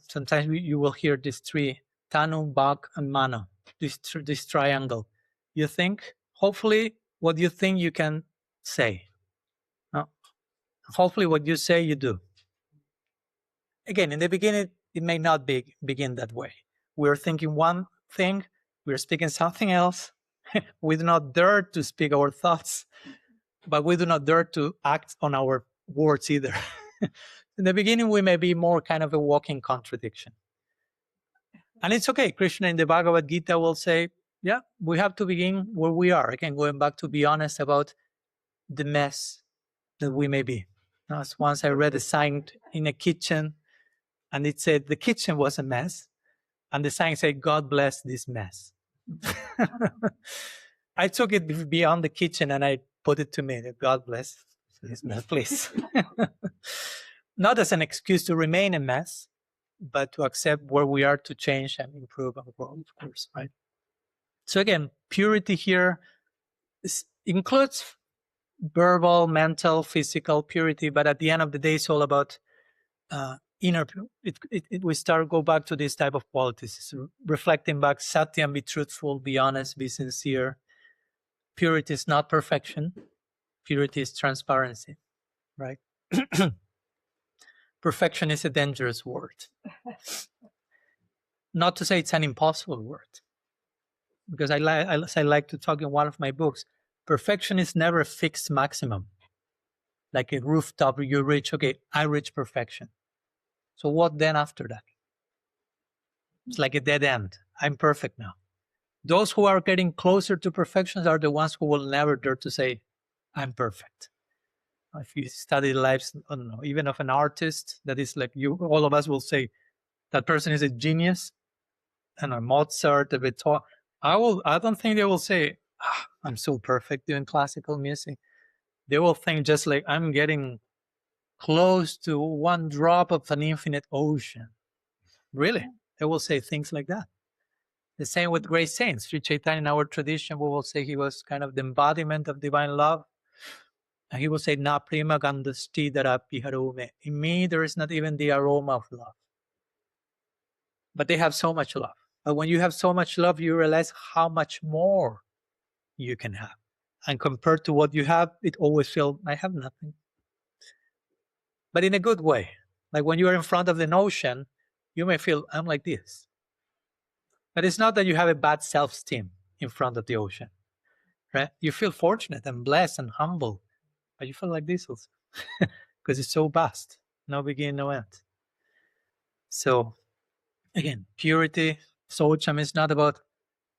Speaker 1: Sometimes you will hear these three, Tanu, Bhak, and Mana, this triangle. You think, hopefully, what you think you can say. Hopefully, what you say, you do. Again, in the beginning, it may not begin that way. We're thinking one thing, we're speaking something else. We do not dare to speak our thoughts, but we do not dare to act on our words either. In the beginning, we may be more kind of a walking contradiction. And it's okay. Krishna in the Bhagavad Gita will say, yeah, we have to begin where we are. Again, going back to be honest about the mess that we may be. Once I read a sign in a kitchen, and it said the kitchen was a mess, and the sign said, God bless this mess. I took it beyond the kitchen and I put it to me, God bless this mess, please. Not as an excuse to remain a mess, but to accept where we are to change and improve and grow, of course, right? So again, purity here includes verbal, mental, physical purity, but at the end of the day, it's all about inner. We go back to this type of qualities. It's reflecting back, satyam, be truthful, be honest, be sincere. Purity is not perfection. Purity is transparency, right? Perfection is a dangerous word. Not to say it's an impossible word. Because I like to talk in one of my books, perfection is never a fixed maximum. Like a rooftop, you reach, okay, I reach perfection. So what then after that? It's like a dead end. I'm perfect now. Those who are getting closer to perfection are the ones who will never dare to say, I'm perfect. If you study the lives, I don't know, even of an artist, that is like you, all of us will say, that person is a genius, and a Mozart, a Beethoven. I don't think they will say, I'm so perfect doing classical music. They will think just like, I'm getting close to one drop of an infinite ocean. Really? They will say things like that. The same with great saints. Sri Chaitanya, in our tradition, we will say he was kind of the embodiment of divine love. And he will say, Na prema gandhasti darapi harume. In me, there is not even the aroma of love. But they have so much love. But when you have so much love, you realize how much more you can have. And compared to what you have, it always feels, I have nothing. But in a good way. Like when you are in front of an ocean, you may feel, I'm like this. But it's not that you have a bad self-esteem in front of the ocean. Right? You feel fortunate and blessed and humble. But you feel like this also. Because it's so vast. No beginning, no end. So, again, purity, saucha is not about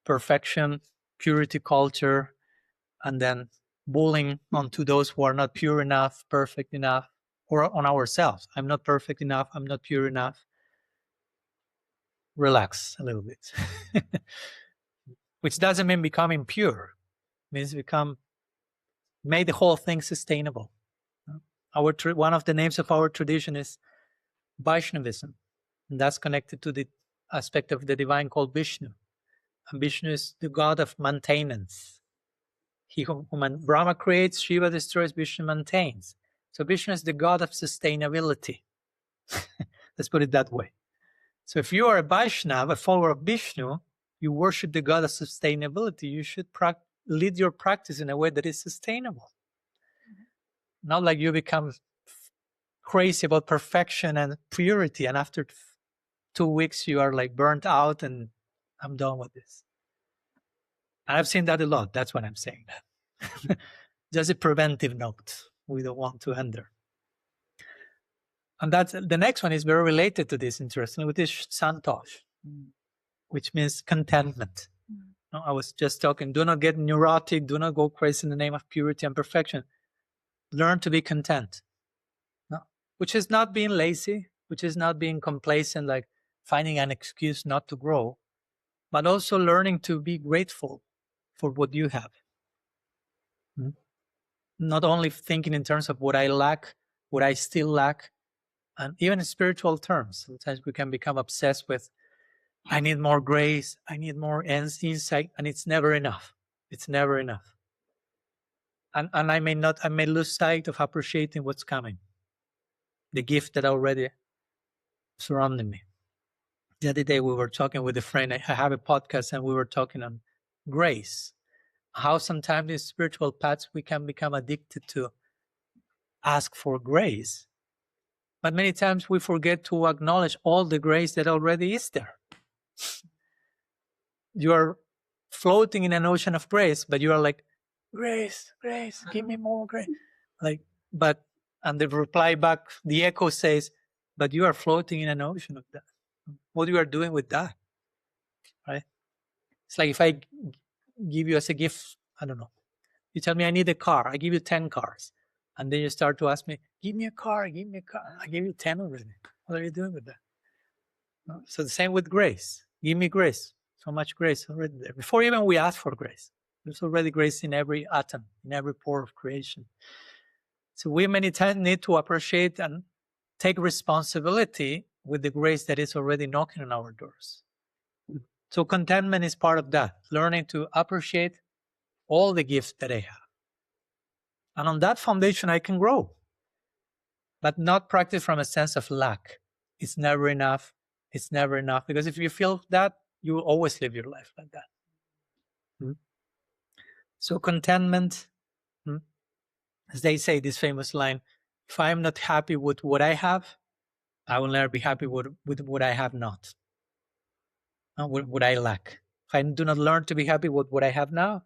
Speaker 1: perfection, purity culture, and then bullying onto those who are not pure enough, perfect enough, or on ourselves. I'm not perfect enough. I'm not pure enough. Relax a little bit. Which doesn't mean becoming pure. It means make the whole thing sustainable. One of the names of our tradition is Vaishnavism. And that's connected to the aspect of the divine called Vishnu. And Vishnu is the god of maintenance. He whom Brahma creates, Shiva destroys, Vishnu maintains. So Vishnu is the god of sustainability. Let's put it that way. So if you are a Vaishnava, a follower of Vishnu, you worship the god of sustainability, you should lead your practice in a way that is sustainable. Not like you become crazy about perfection and purity, and after 2 weeks you are like burnt out and I'm done with this. And I've seen that a lot. That's what I'm saying. Just a preventive note. We don't want to end there. And that's the next one is very related to this, interestingly, which is santosha, which means contentment. No, I was just talking, do not get neurotic, do not go crazy in the name of purity and perfection. Learn to be content. No? Which is not being lazy, which is not being complacent, like finding an excuse not to grow, but also learning to be grateful for what you have. Not only thinking in terms of what I lack, what I still lack, and even in spiritual terms. Sometimes we can become obsessed with, I need more grace, I need more insight, and it's never enough. It's never enough. And I may lose sight of appreciating what's coming, the gift that already surrounded me. The other day we were talking with a friend, I have a podcast, and we were talking on grace. How sometimes in spiritual paths we can become addicted to ask for grace. But many times we forget to acknowledge all the grace that already is there. You are floating in an ocean of grace, but you are like, grace, grace, give me more grace. And the reply back, the echo says, but you are floating in an ocean of that. What you are doing with that, right? It's like if I give you as a gift, I don't know, you tell me I need a car, I give you 10 cars. And then you start to ask me, give me a car, give me a car. I gave you 10 already. What are you doing with that? No? So the same with grace. Give me grace. So much grace already there. Before even we ask for grace, there's already grace in every atom, in every pore of creation. So we many times need to appreciate and take responsibility with the grace that is already knocking on our doors. So contentment is part of that, learning to appreciate all the gifts that I have. And on that foundation, I can grow, but not practice from a sense of lack. It's never enough. It's never enough. Because if you feel that, you will always live your life like that. So contentment, as they say, this famous line, if I am not happy with what I have, I will never be happy with what I have not, with what I lack. If I do not learn to be happy with what I have now,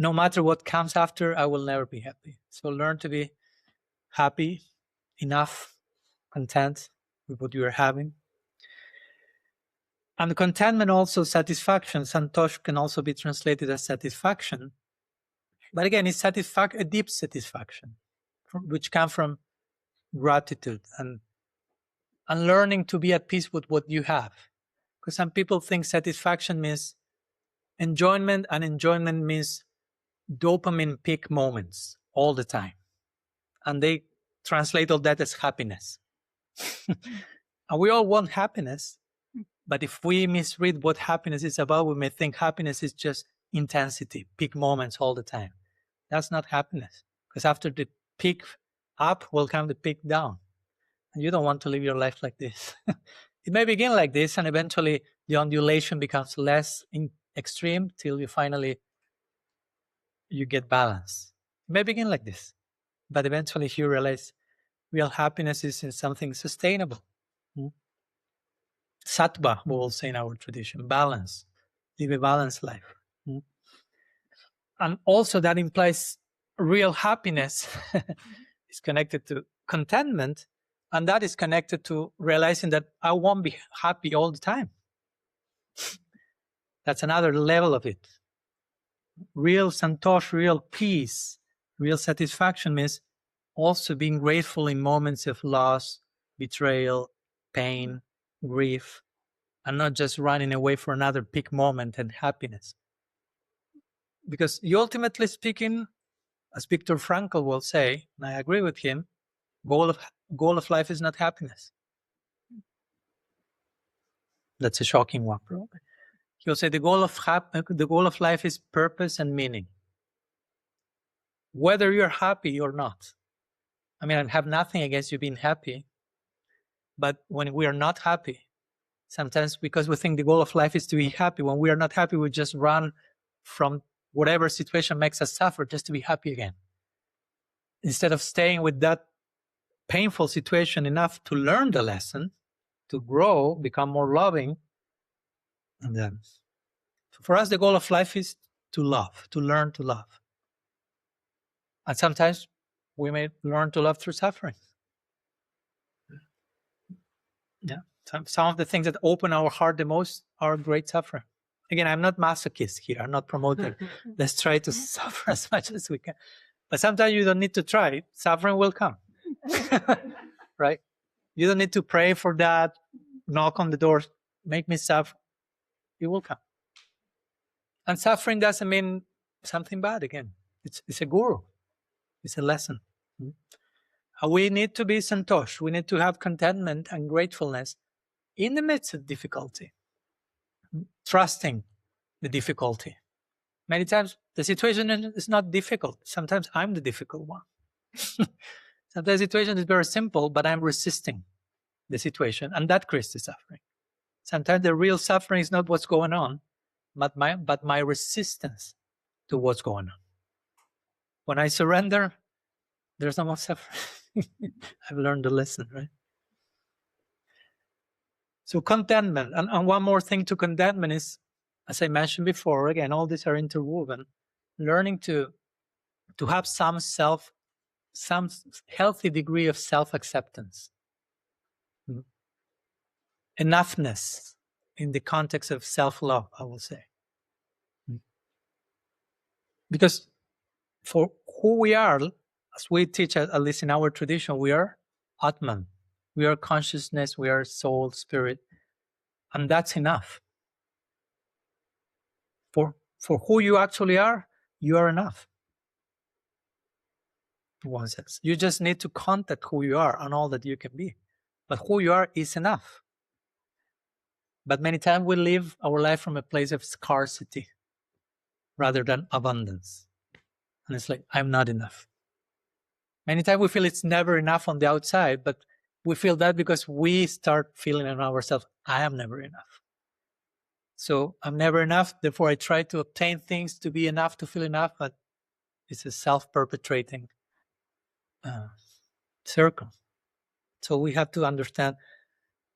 Speaker 1: no matter what comes after, I will never be happy. So learn to be happy, enough, content with what you are having. And contentment also satisfaction. Santosha can also be translated as satisfaction. But again, it's a deep satisfaction, which comes from gratitude and learning to be at peace with what you have. Because some people think satisfaction means enjoyment, and enjoyment means dopamine peak moments all the time. And they translate all that as happiness. And we all want happiness. But if we misread what happiness is about, we may think happiness is just intensity, peak moments all the time. That's not happiness. Because after the peak up will come the peak down. And you don't want to live your life like this. It may begin like this, and eventually the undulation becomes less extreme till you get balance. It may begin like this. But eventually you realize real happiness is in something sustainable. Sattva, we will say in our tradition, balance. Live a balanced life. And also that implies real happiness is connected to contentment, and that is connected to realizing that I won't be happy all the time. That's another level of it. Real santosha, real peace, real satisfaction means also being grateful in moments of loss, betrayal, pain, grief, and not just running away for another peak moment and happiness. Because ultimately speaking, as Viktor Frankl will say, and I agree with him, goal of life is not happiness. That's a shocking one, probably. He'll say the goal of life is purpose and meaning. Whether you're happy or not. I mean, I have nothing against you being happy, but when we are not happy, Sometimes because we think the goal of life is to be happy. When we are not happy, we just run from whatever situation makes us suffer just to be happy again. Instead of staying with that painful situation enough to learn the lesson, to grow, become more loving. And then, for us, the goal of life is to love, to learn to love. And sometimes we may learn to love through suffering. Yeah. Some of the things that open our heart the most are great suffering. Again, I'm not masochist here. I'm not promoting. Let's try to suffer as much as we can. But sometimes you don't need to try. Suffering will come. Right? You don't need to pray for that, knock on the door, make me suffer. It will come. And suffering doesn't mean something bad again. It's a guru. It's a lesson. We need to be santosha. We need to have contentment and gratefulness in the midst of difficulty. Trusting the difficulty. Many times the situation is not difficult. Sometimes I'm the difficult one. Sometimes the situation is very simple, but I'm resisting the situation, and that creates the suffering. Sometimes the real suffering is not what's going on, but my resistance to what's going on. When I surrender, there's no more suffering. I've learned the lesson, right? So contentment, and one more thing to contentment is, as I mentioned before, again, all these are interwoven. Learning to have some healthy degree of self-acceptance. Enoughness in the context of self-love, I will say. Because for who we are, as we teach, at least in our tradition, we are Atman. We are consciousness, we are soul, spirit. And that's enough. For who you actually are, you are enough. One says. You just need to contact who you are and all that you can be. But who you are is enough. But many times we live our life from a place of scarcity rather than abundance. And it's like, I'm not enough. Many times we feel it's never enough on the outside, but we feel that because we start feeling in ourselves, I am never enough. So I'm never enough, therefore I try to obtain things to be enough, to feel enough, but it's a self-perpetrating circle. So we have to understand,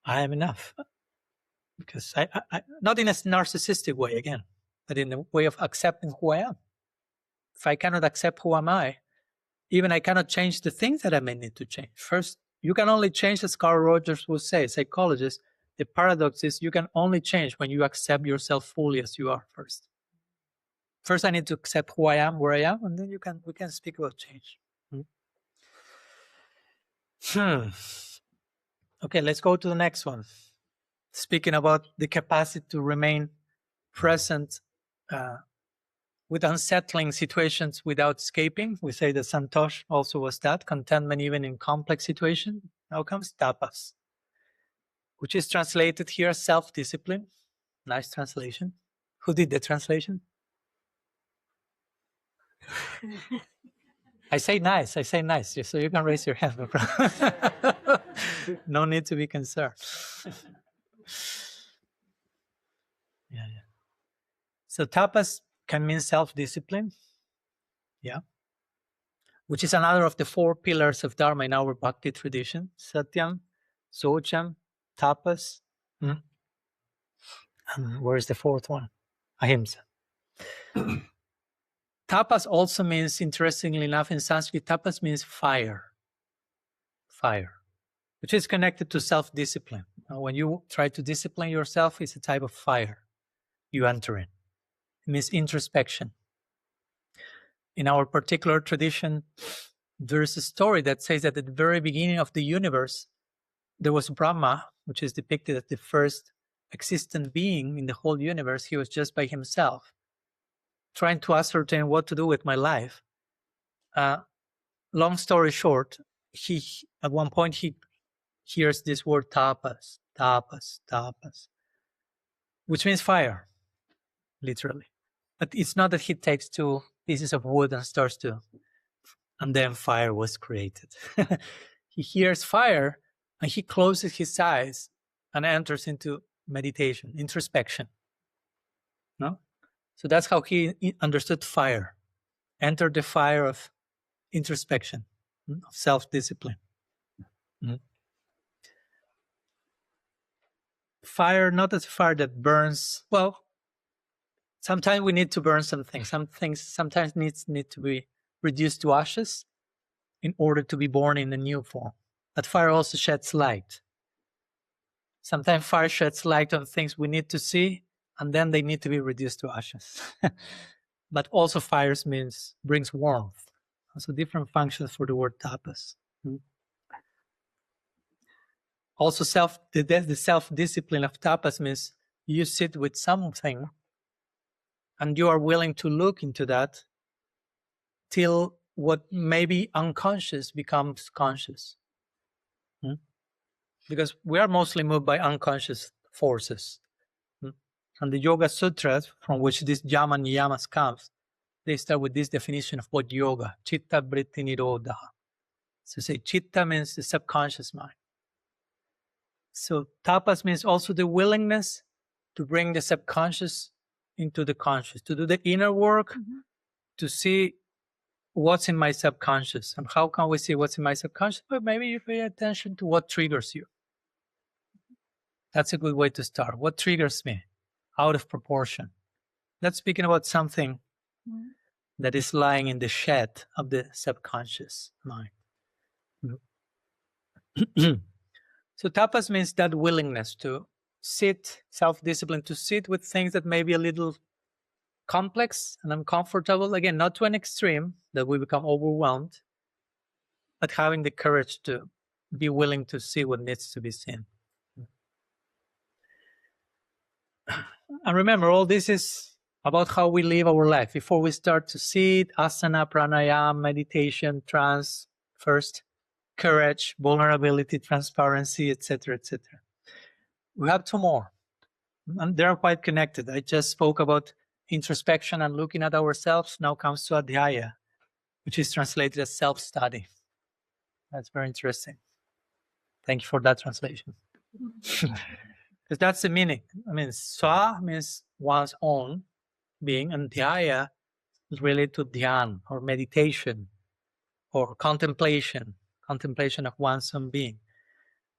Speaker 1: I am enough. Because I not in a narcissistic way, again, but in a way of accepting who I am. If I cannot accept who am I, even I cannot change the things that I may need to change. First, you can only change, as Carl Rogers will say, psychologist, the paradox is you can only change when you accept yourself fully as you are first. First, I need to accept who I am, where I am, and then we can speak about change. Okay, let's go to the next one. Speaking about the capacity to remain present with unsettling situations without escaping. We say that santosha also was that, contentment even in complex situations. Now comes tapas, which is translated here as self-discipline. Nice translation. Who did the translation? I say nice, just so you can raise your hand. No need to be concerned. Yeah. So tapas can mean self-discipline, which is another of the 4 pillars of Dharma in our Bhakti tradition. Satyam, saucha, tapas. And where is the 4th one? Ahimsa. Tapas also means, interestingly enough, in Sanskrit, tapas means fire, which is connected to self-discipline. When you try to discipline yourself, it's a type of fire you enter in. It means introspection. In our particular tradition, there's a story that says that at the very beginning of the universe, there was Brahma, which is depicted as the first existent being in the whole universe. He was just by himself, trying to ascertain what to do with my life. Long story short, at one point he hears this word tapas, which means fire, literally. But it's not that he takes 2 pieces of wood and starts to, and then fire was created. He hears fire and he closes his eyes and enters into meditation, introspection. No? So that's how he understood fire. Enter the fire of introspection, of self-discipline. Fire, not as fire that burns. Well, sometimes we need to burn some things. Some things sometimes need to be reduced to ashes in order to be born in a new form. But fire also sheds light. Sometimes fire sheds light on things we need to see, and then they need to be reduced to ashes. But also fire brings warmth. So different functions for the word tapas. Also the self-discipline of tapas means you sit with something and you are willing to look into that till what may be unconscious becomes conscious. Because we are mostly moved by unconscious forces. And the Yoga Sutras, from which this Yamas and Niyamas comes, they start with this definition of what yoga, chitta vritti nirodha. So say chitta means the subconscious mind. So tapas means also the willingness to bring the subconscious into the conscious, to do the inner work, to see what's in my subconscious. And how can we see what's in my subconscious? Well, maybe you pay attention to what triggers you. That's a good way to start. What triggers me? Out of proportion. That's speaking about something that is lying in the shed of the subconscious mind. So tapas means that willingness to sit, self-discipline, to sit with things that may be a little complex and uncomfortable. Again, not to an extreme that we become overwhelmed, but having the courage to be willing to see what needs to be seen. And remember, all this is about how we live our life. Before we start to sit, asana, pranayama, meditation, trance, first, courage, vulnerability, transparency, etc., etc. We have two more, and they are quite connected. I just spoke about introspection and looking at ourselves. Now comes svadhyaya, which is translated as self-study. That's very interesting. Thank you for that translation. Because that's the meaning. I mean, swa means one's own being, and dhyaya is related to dhyan or meditation or contemplation of one's own being.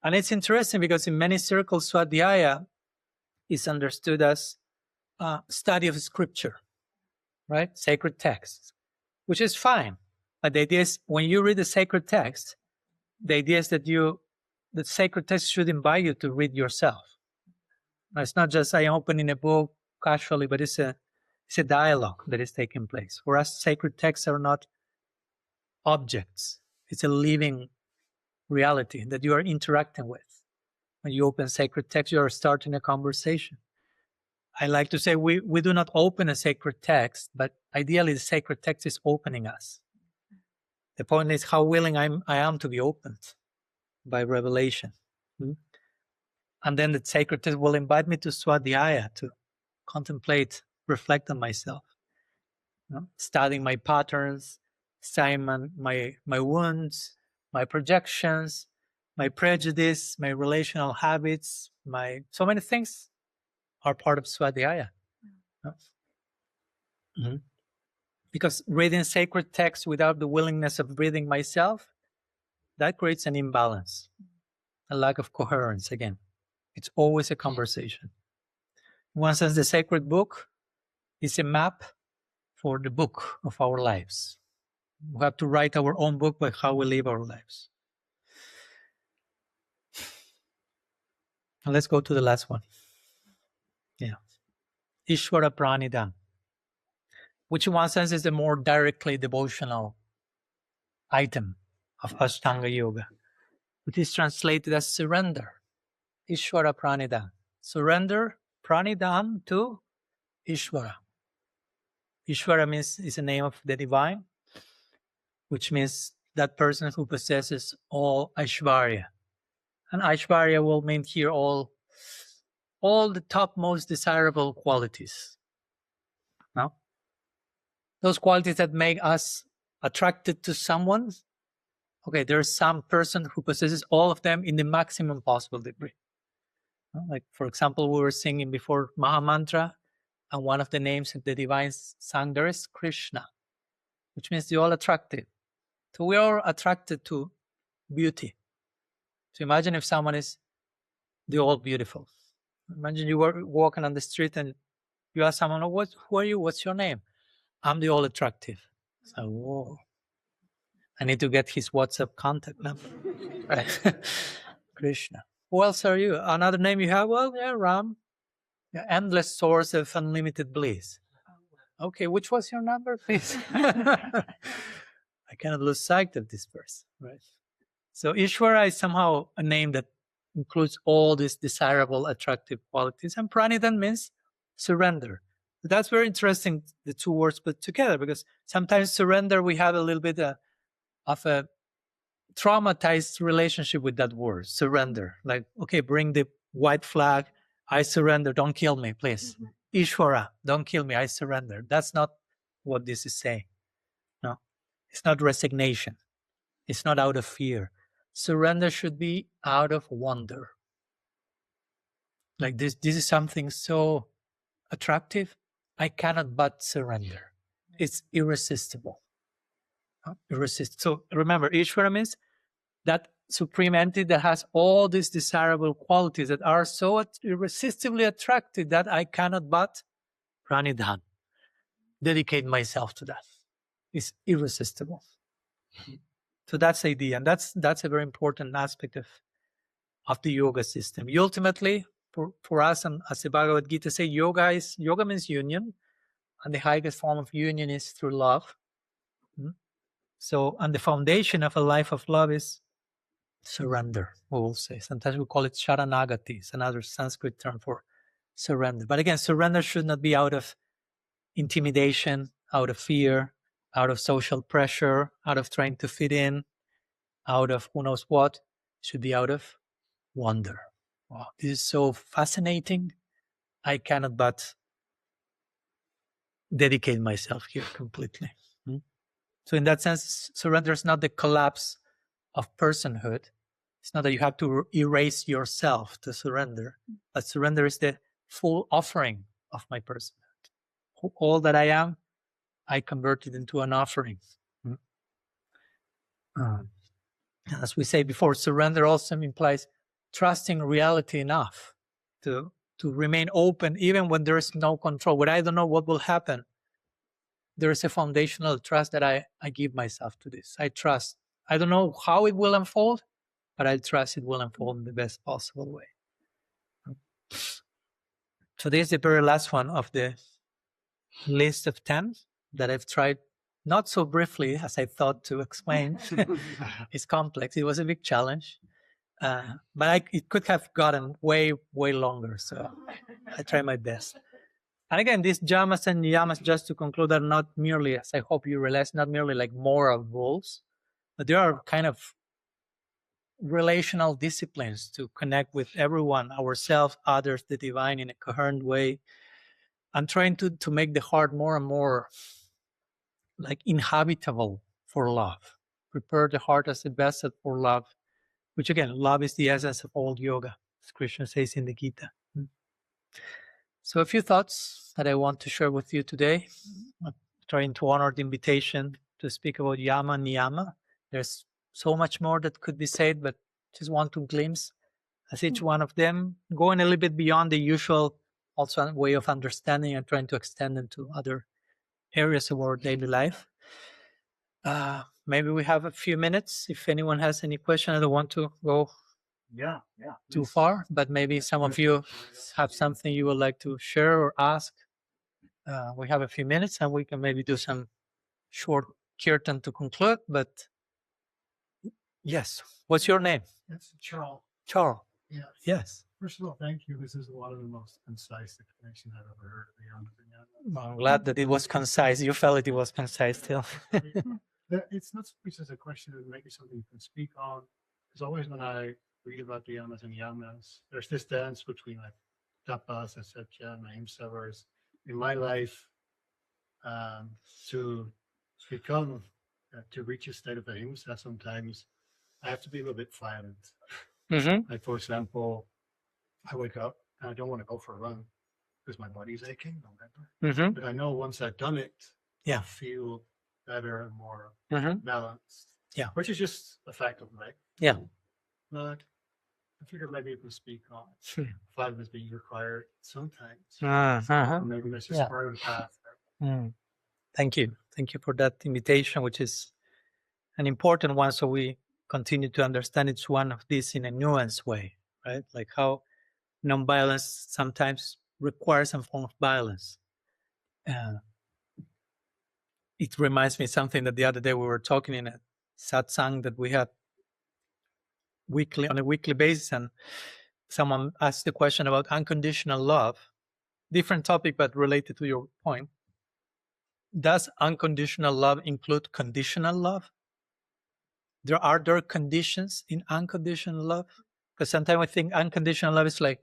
Speaker 1: And it's interesting because in many circles, svadhyaya is understood as study of scripture, right? Sacred texts, which is fine. But the idea is when you read the sacred text, the idea is that the sacred text should invite you to read yourself. Now, it's not just I opening a book casually, but it's a dialogue that is taking place. For us, sacred texts are not objects. It's a living reality that you are interacting with. When you open sacred text, you are starting a conversation. I like to say we do not open a sacred text, but ideally the sacred text is opening us. The point is how willing I am to be opened by revelation. And then the sacred text will invite me to svadhyaya, to contemplate, reflect on myself, studying my patterns, studying my wounds, my projections, my prejudice, my relational habits, so many things are part of svadhyaya. Because reading sacred texts without the willingness of reading myself, that creates an imbalance, a lack of coherence again. It's always a conversation. In one sense, the sacred book is a map for the book of our lives. We have to write our own book by how we live our lives. And let's go to the last one. Yeah. Ishvara pranidhana, which in one sense is the more directly devotional item of Ashtanga Yoga, which is translated as surrender. Ishvara pranidhana. Surrender, pranidhana to Ishvara. Ishvara is a name of the divine, which means that person who possesses all Ishvarya. And Ishvarya will mean here all the top most desirable qualities. No? Those qualities that make us attracted to someone. Okay, there's some person who possesses all of them in the maximum possible degree. Like, for example, we were singing before Maha Mantra, and one of the names of the divine sang there is Krishna, which means the all attractive. So we are attracted to beauty. So imagine if someone is the all beautiful. Imagine you were walking on the street and you ask someone, oh, who are you? What's your name? I'm the all attractive. So, whoa. I need to get his WhatsApp contact number. Right? Krishna. Who else are you? Another name you have? Well, yeah, Ram. Yeah, endless source of unlimited bliss. Okay, which was your number, please? I cannot lose sight of this person, right? So Ishvara is somehow a name that includes all these desirable, attractive qualities. And pranidhana means surrender. That's very interesting, the two words put together, because sometimes surrender, we have a little bit of a traumatized relationship with that word, surrender. Like, okay, bring the white flag. I surrender. Don't kill me, please. Ishvara, don't kill me. I surrender. That's not what this is saying. No, it's not resignation. It's not out of fear. Surrender should be out of wonder. Like this is something so attractive. I cannot but surrender. It's irresistible. Irresistible. So remember, Ishvara means that supreme entity that has all these desirable qualities that are so irresistibly attractive that I cannot but pranidhana, dedicate myself to that. It's irresistible. So that's the idea, and that's a very important aspect of the yoga system. Ultimately, for us, and as the Bhagavad Gita says, yoga means union, and the highest form of union is through love. So, and the foundation of a life of love is surrender, we will say. Sometimes we call it sharanagati. It's another Sanskrit term for surrender. But again, surrender should not be out of intimidation, out of fear, out of social pressure, out of trying to fit in, out of who knows what. It should be out of wonder. Wow, this is so fascinating. I cannot but dedicate myself here completely. So in that sense, surrender is not the collapse of personhood. It's not that you have to erase yourself to surrender, but surrender is the full offering of my personhood. All that I am, I convert it into an offering. As we say before, surrender also implies trusting reality enough to remain open even when there is no control, when I don't know what will happen. There is a foundational trust that I give myself to this. I trust. I don't know how it will unfold, but I trust it will unfold in the best possible way. So this is the very last one of the list of 10 that I've tried not so briefly as I thought to explain. It's complex. It was a big challenge. But it could have gotten way, way longer. So I try my best. And again, these Yamas and Niyamas, just to conclude, are not merely, as I hope you realize, not merely like moral rules, but they are kind of relational disciplines to connect with everyone, ourselves, others, the divine in a coherent way. I'm trying to make the heart more and more like inhabitable for love. Prepare the heart as the vessel for love, which again, love is the essence of all yoga, as Krishna says in the Gita. So a few thoughts that I want to share with you today. I'm trying to honor the invitation to speak about Yama and Niyama. There's so much more that could be said, but just want to glimpse as each one of them, going a little bit beyond the usual also way of understanding and trying to extend them to other areas of our daily life. Maybe we have a few minutes. If anyone has any question, I don't want to go too far, but maybe some of you have something you would like to share or ask. We have a few minutes and we can maybe do some short kirtan to conclude, but yes. What's your name?
Speaker 3: It's Charles.
Speaker 1: Charles.
Speaker 3: Yes.
Speaker 1: Yes.
Speaker 3: First of all, thank you. This is one of the most concise explanation I've ever heard of the Yamas and Niyamas.
Speaker 1: I'm glad that it was concise. You felt it was concise still.
Speaker 3: It's not so much as a question of making something you can speak on. Because always when I read about the Yamas and Niyamas, there's this dance between like tapas and satyam and ahimsa, whereas in my life, to become, to reach a state of ahimsa, sometimes I have to be a little bit violent.
Speaker 1: Mm-hmm.
Speaker 3: Like, for example, I wake up and I don't want to go for a run because my body's aching or whatever. But I know once I've done it, I feel better and more balanced.
Speaker 1: Yeah.
Speaker 3: Which is just a fact of life.
Speaker 1: Yeah.
Speaker 3: But I figured maybe it would speak on forgiveness being required sometimes. Or maybe that's just part of the path.
Speaker 1: Thank you. Thank you for that invitation, which is an important one. So we continue to understand each one of these in a nuanced way, right? Like how nonviolence sometimes requires some form of violence. It reminds me of something that the other day we were talking in a satsang that we had on a weekly basis, and someone asked the question about unconditional love. Different topic, but related to your point. Does unconditional love include conditional love? Are there conditions in unconditional love? Because sometimes I think unconditional love is like,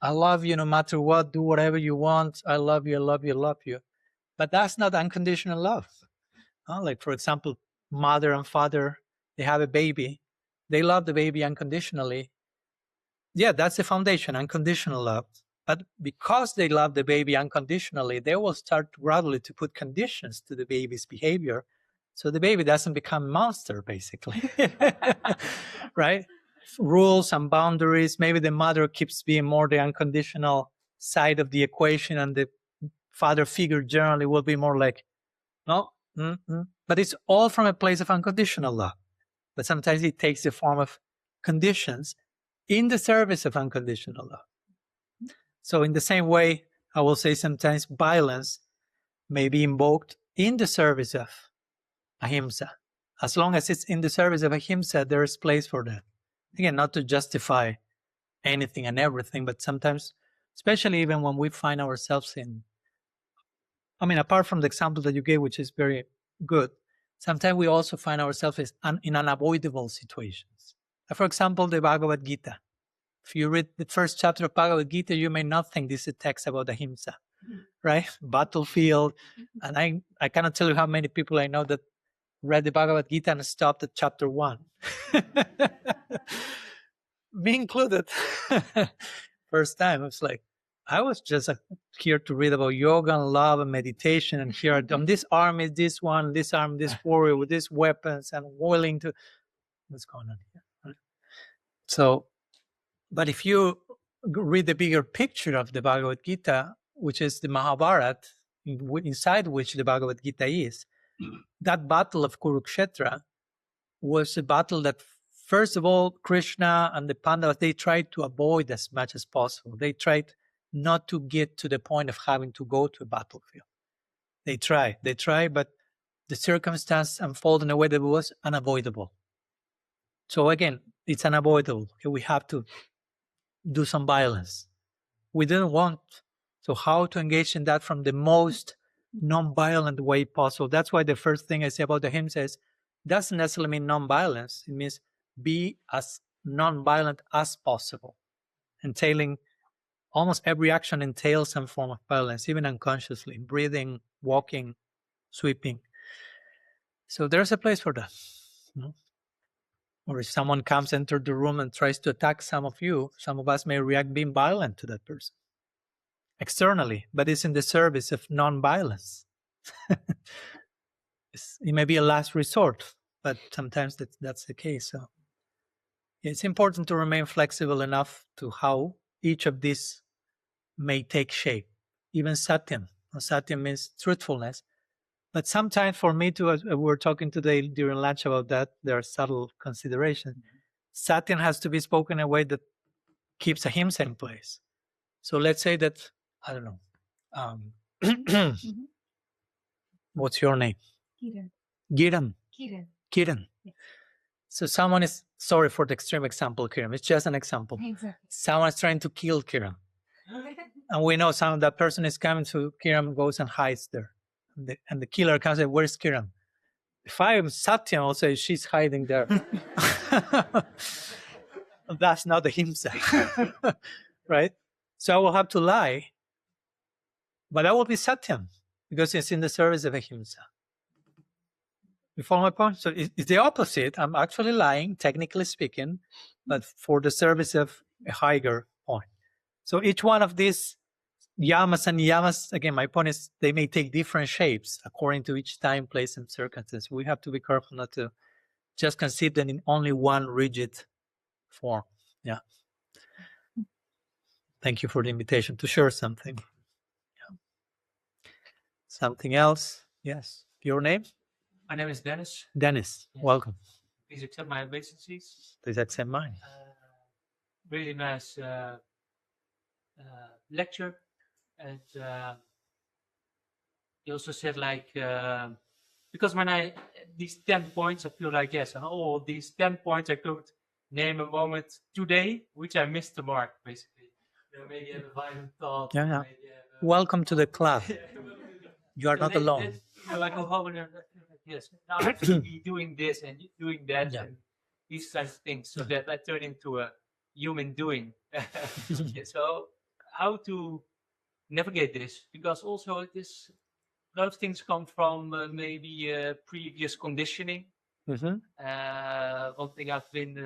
Speaker 1: I love you no matter what, do whatever you want, I love you, I love you, I love you. But that's not unconditional love. Like, for example, mother and father, they have a baby. They love the baby unconditionally. Yeah, that's the foundation, unconditional love. But because they love the baby unconditionally, they will start gradually to put conditions to the baby's behavior. So the baby doesn't become a monster, basically. Right? Rules and boundaries. Maybe the mother keeps being more the unconditional side of the equation, and the father figure generally will be more like, no, but it's all from a place of unconditional love. But sometimes it takes the form of conditions in the service of unconditional love. So in the same way, I will say sometimes violence may be invoked in the service of ahimsa. As long as it's in the service of ahimsa, there is place for that. Again, not to justify anything and everything, but sometimes, especially even when we find ourselves in, apart from the example that you gave, which is very good, sometimes we also find ourselves in unavoidable situations. For example, the Bhagavad Gita. If you read the first chapter of Bhagavad Gita, you may not think this is a text about ahimsa, right? Battlefield. And I cannot tell you how many people I know that read the Bhagavad Gita and stopped at chapter 1. Me included. First time, it's like, I was just here to read about yoga and love and meditation, and here on this arm is this one, this arm, this warrior with these weapons, and willing to, what's going on here? Right? So, but if you read the bigger picture of the Bhagavad Gita, which is the Mahabharata, inside which the Bhagavad Gita is, that battle of Kurukshetra was a battle that, first of all, Krishna and the Pandavas, they tried to avoid as much as possible. They tried not to get to the point of having to go to a battlefield. They tried, but the circumstance unfolded in a way that was unavoidable. So again, it's unavoidable. We have to do some violence. We didn't want. So how to engage in that from the most non-violent way possible? That's why the first thing I say about the ahimsa is, doesn't necessarily mean non-violence. It means be as non-violent as possible. Entailing, almost every action entails some form of violence, even unconsciously. Breathing, walking, sweeping. So there's a place for that. Or if someone comes into the room and tries to attack some of you, some of us may react being violent to that person. Externally, but it's in the service of non-violence. It may be a last resort, but sometimes that's the case. So it's important to remain flexible enough to how each of these may take shape. Even satyam. Satyam means truthfulness. But sometimes for me too, as we were talking today during lunch about that, there are subtle considerations. Satyam has to be spoken in a way that keeps ahimsa in place. So let's say that, I don't know, what's your name? Kiran. Kiran.
Speaker 2: Yes.
Speaker 1: So someone is, sorry for the extreme example, Kiran. It's just an example.
Speaker 2: Exactly.
Speaker 1: Someone is trying to kill Kiran. And we know that person is coming, so Kiran goes and hides there. And the killer comes and says, where's Kiran? If I am Satyam, I'll say, she's hiding there. That's not ahimsa. Right? So I will have to lie. But I will be Satyam, because it's in the service of ahimsa. You follow my point? So it's the opposite. I'm actually lying, technically speaking, but for the service of a higher point. So each one of these Yamas and Niyamas, again, my point is they may take different shapes according to each time, place, and circumstance. We have to be careful not to just conceive them in only one rigid form. Yeah. Thank you for the invitation to share something. Yeah. Something else? Yes. Your name?
Speaker 4: My name is Dennis.
Speaker 1: Dennis. Yes. Welcome.
Speaker 4: Please accept my obeisances.
Speaker 1: Please accept mine.
Speaker 4: Really nice lecture. And you also said because when these 10 points, I feel like, yes, and all these 10 points I could name a moment today, which I missed the mark, basically. Maybe you have a violent thought.
Speaker 1: Yeah. Welcome to the club. You are not alone.
Speaker 4: Like, yes, now I have to be doing this and doing that and these kinds of things, so that I turn into a human doing. So how to navigate this? Because also a lot of things come from maybe previous conditioning. One thing I've been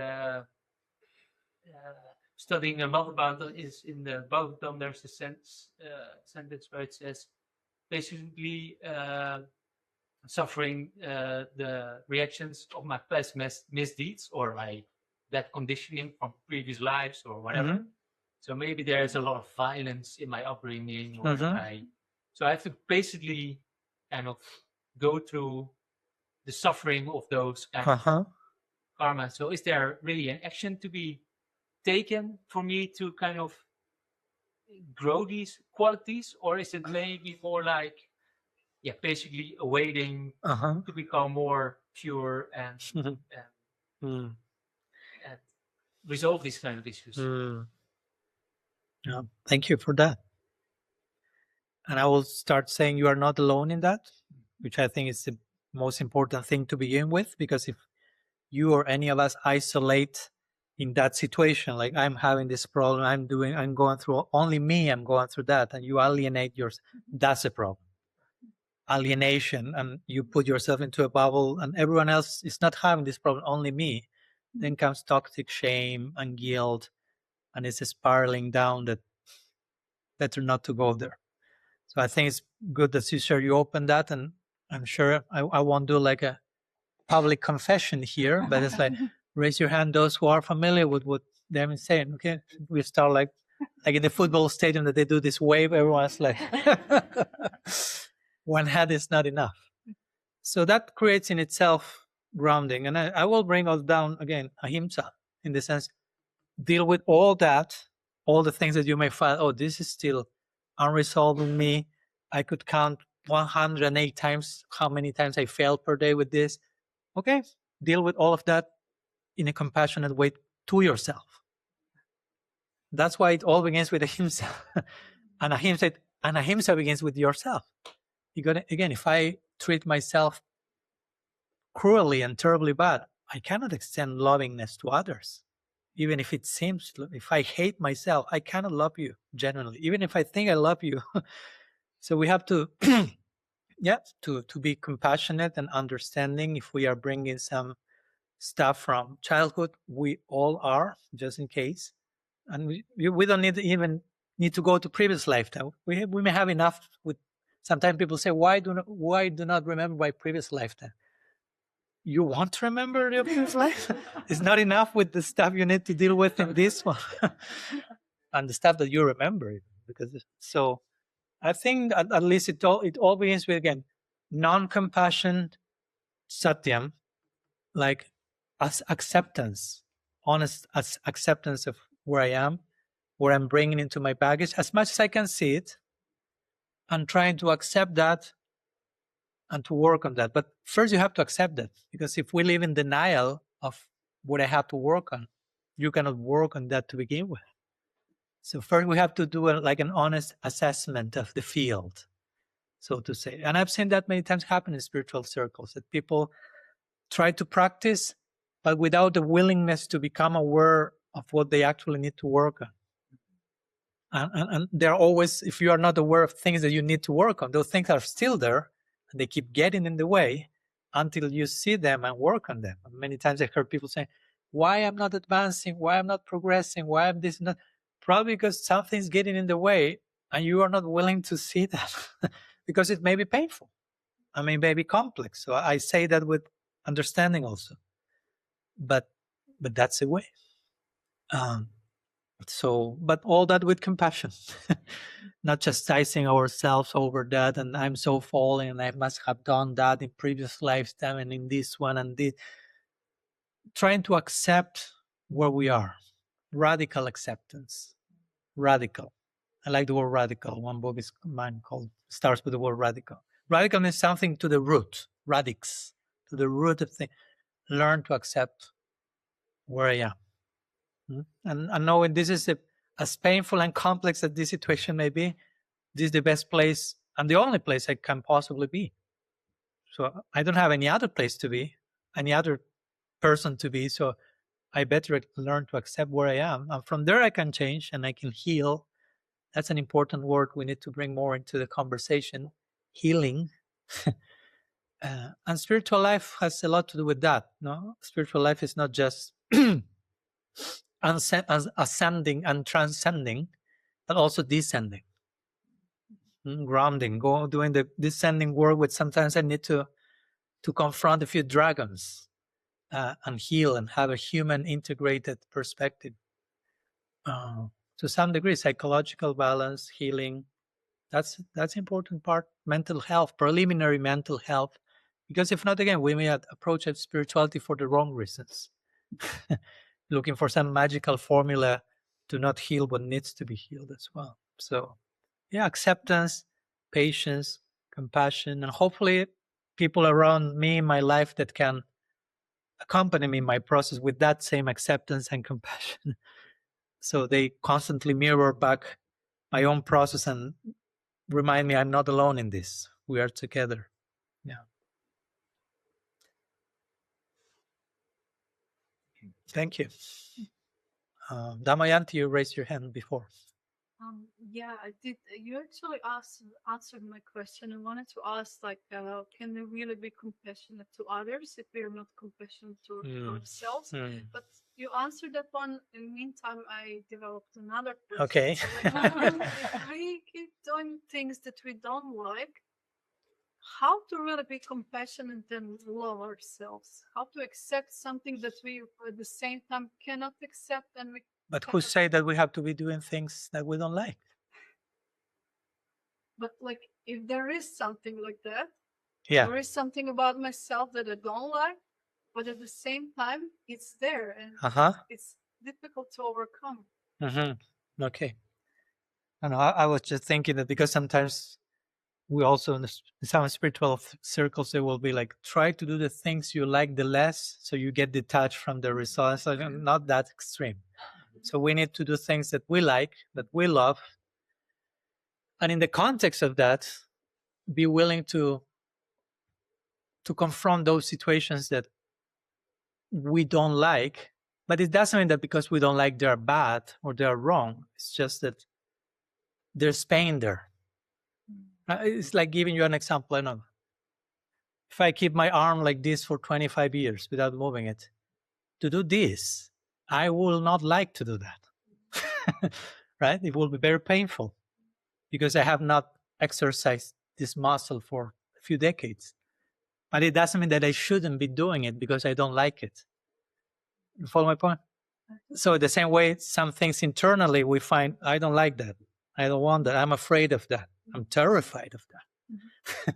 Speaker 4: studying a lot about is in the Bhagavad. There's a sentence where it says, basically suffering the reactions of my past misdeeds or my bad conditioning from previous lives or whatever. So maybe there's a lot of violence in my upbringing, or so I have to basically kind of go through the suffering of those kind of karma. So is there really an action to be taken for me to kind of grow these qualities, or is it maybe more like, basically awaiting to become more pure and resolve these kind of issues?
Speaker 1: Yeah, thank you for that. And I will start saying you are not alone in that, which I think is the most important thing to begin with, because if you or any of us isolate in that situation, like I'm having this problem, I'm going through, only me, I'm going through that, and you alienate yourself, that's a problem. Alienation, and you put yourself into a bubble and everyone else is not having this problem, only me. Then comes toxic shame and guilt, and it's spiraling down that better not to go there. So I think it's good that you open that, and I'm sure I won't do like a public confession here, but it's like raise your hand those who are familiar with what they're saying. Okay, we start like in the football stadium that they do this wave, everyone's like one hand is not enough. So that creates in itself grounding, and I will bring us down again, ahimsa, in the sense, deal with all that, all the things that you may find, oh, this is still unresolved in me. I could count 108 times how many times I fail per day with this. Okay, deal with all of that in a compassionate way to yourself. That's why it all begins with ahimsa. And ahimsa begins with yourself. You got again, if I treat myself cruelly and terribly bad, I cannot extend lovingness to others. Even if it seems, if I hate myself, I cannot love you genuinely, even if I think I love you. So we have to, to be compassionate and understanding. If we are bringing some stuff from childhood, we all are, just in case. And we don't even need to go to previous lifetime. We may have enough with. Sometimes people say, why do not remember my previous lifetime? You want to remember your previous life? It's not enough with the stuff you need to deal with in this one. And the stuff that you remember. So I think at least it all begins with, again, non-compassion, satyam, like acceptance, honest acceptance of where I am, where I'm bringing into my baggage, as much as I can see it, and trying to accept that and to work on that. But first you have to accept that, because if we live in denial of what I have to work on, you cannot work on that to begin with. So first we have to do an honest assessment of the field, so to say. And I've seen that many times happen in spiritual circles, that people try to practice, but without the willingness to become aware of what they actually need to work on. And they're always, if you are not aware of things that you need to work on, those things are still there, and they keep getting in the way until you see them and work on them. And many times I heard people say, why I'm not advancing, why I'm not progressing, why I'm this and that. Probably because something's getting in the way and you are not willing to see that because it may be painful. I mean, may be complex. So I say that with understanding also. But that's the way. But all that with compassion, not chastising ourselves over that. And I'm so fallen, and I must have done that in previous lifetime and in this one and this. Trying to accept where we are, radical acceptance, radical. I like the word radical. One book is mine called starts with the word radical. Radical means something to the root, radix, to the root of things. Learn to accept where I am. And knowing this is as painful and complex as this situation may be, this is the best place and the only place I can possibly be. So I don't have any other place to be, any other person to be. So I better learn to accept where I am. And from there I can change and I can heal. That's an important word we need to bring more into the conversation. Healing. And spiritual life has a lot to do with that. No, spiritual life is not just ascending and transcending, but also descending, grounding, doing the descending work. Which sometimes I need to confront a few dragons and heal and have a human integrated perspective. To some degree, psychological balance, healing. That's important part. Mental health, preliminary mental health, because if not, again, we may approach spirituality for the wrong reasons. Looking for some magical formula to not heal what needs to be healed as well. So, yeah, acceptance, patience, compassion, and hopefully people around me in my life that can accompany me in my process with that same acceptance and compassion. So they constantly mirror back my own process and remind me I'm not alone in this. We are together. Yeah. Thank you. Damayanti, you raised your hand before.
Speaker 5: Yeah, I did. You actually answered my question. I wanted to ask, can we really be compassionate to others if we are not compassionate to ourselves? But you answered that one. In the meantime, I developed another question.
Speaker 1: Okay.
Speaker 5: If we keep doing things that we don't like, how to really be compassionate and love ourselves? How to accept something that we at the same time cannot accept, and we.
Speaker 1: But who say that we have to be doing things that we don't like?
Speaker 5: But if there is something like that,
Speaker 1: yeah,
Speaker 5: there is something about myself that I don't like, but at the same time, it's there and it's difficult to overcome.
Speaker 1: Okay. I was just thinking that because sometimes we also in some spiritual circles they will be like, try to do the things you like the less, so you get detached from the results. So not that extreme. So we need to do things that we like, that we love, and in the context of that, be willing to confront those situations that we don't like. But it doesn't mean that because we don't like they're bad or they're wrong. It's just that there's pain there. It's like giving you an example. I know. If I keep my arm like this for 25 years without moving it, to do this, I will not like to do that. Right? It will be very painful because I have not exercised this muscle for a few decades. But it doesn't mean that I shouldn't be doing it because I don't like it. You follow my point? So the same way, some things internally we find, I don't like that. I don't want that. I'm afraid of that. I'm terrified of that.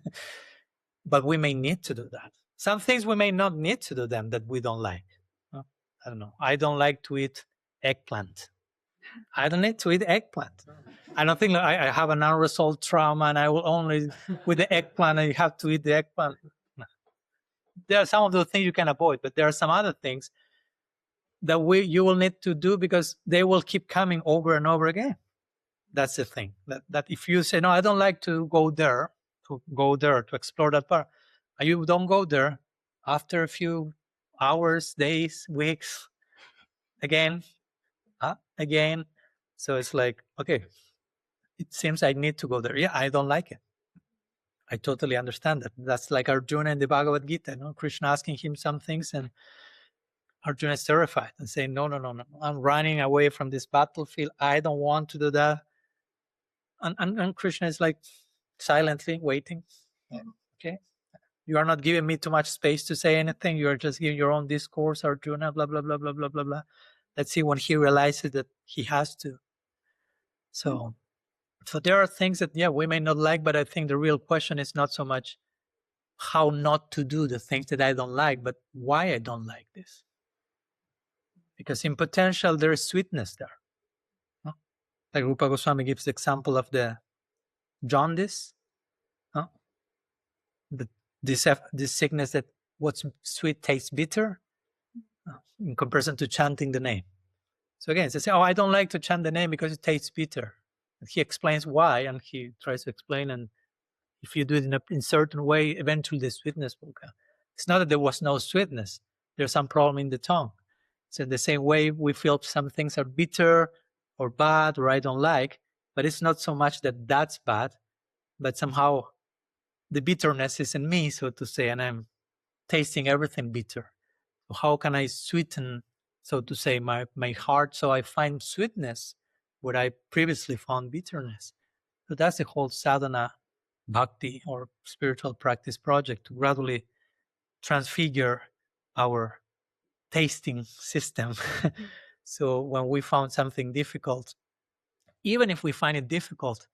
Speaker 1: But we may need to do that. Some things we may not need to do them that we don't like. I don't know. I don't like to eat eggplant. I don't need to eat eggplant. I don't think I have an unresolved trauma and I will only, with the eggplant, I have to eat the eggplant. No. There are some of those things you can avoid, but there are some other things that you will need to do because they will keep coming over and over again. That's the thing. That if you say, no, I don't like to go there, to explore that part, and you don't go there, after a few hours, days, weeks, again. So it's like, okay, it seems I need to go there. Yeah, I don't like it. I totally understand that. That's like Arjuna in the Bhagavad Gita, Krishna asking him some things, and Arjuna is terrified and saying, no, I'm running away from this battlefield. I don't want to do that. And Krishna is like silently waiting. Okay. You are not giving me too much space to say anything. You are just giving your own discourse, Arjuna, blah, blah, blah, blah, blah, blah, blah. Let's see when he realizes that he has to. So there are things that, we may not like, but I think the real question is not so much how not to do the things that I don't like, but why I don't like this. Because in potential, there is sweetness there. No? Like Rupa Goswami gives the example of the jaundice. No? This sickness that what's sweet tastes bitter in comparison to chanting the name. So again, they say, I don't like to chant the name because it tastes bitter. And he explains why, and he tries to explain, and if you do it in a certain way, eventually the sweetness will come. It's not that there was no sweetness. There's some problem in the tongue. So in the same way, we feel some things are bitter or bad or I don't like, but it's not so much that that's bad, but somehow the bitterness is in me, so to say, and I'm tasting everything bitter. So how can I sweeten, so to say, my heart so I find sweetness where I previously found bitterness? So that's the whole sadhana, bhakti, or spiritual practice project, to gradually transfigure our tasting system. So when we found something difficult, even if we find it difficult,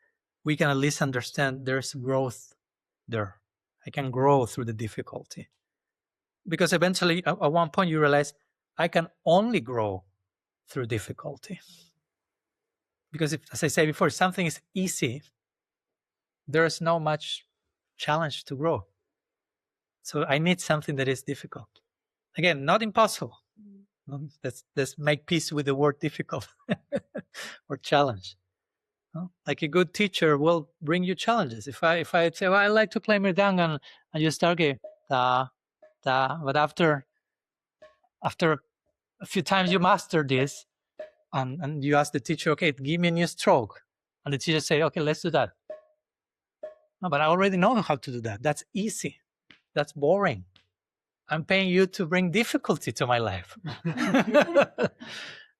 Speaker 1: we can at least understand there's growth there. I can grow through the difficulty. Because eventually, at one point, you realize I can only grow through difficulty. Because if, as I said before, if something is easy, there's no much challenge to grow. So I need something that is difficult. Again, not impossible. Let's make peace with the word difficult or challenge. Like a good teacher will bring you challenges. If I say, I like to play mridanga, and you start okay, da, but after a few times you master this, and you ask the teacher, okay, give me a new stroke, and the teacher say, okay, let's do that. No, but I already know how to do that. That's easy. That's boring. I'm paying you to bring difficulty to my life,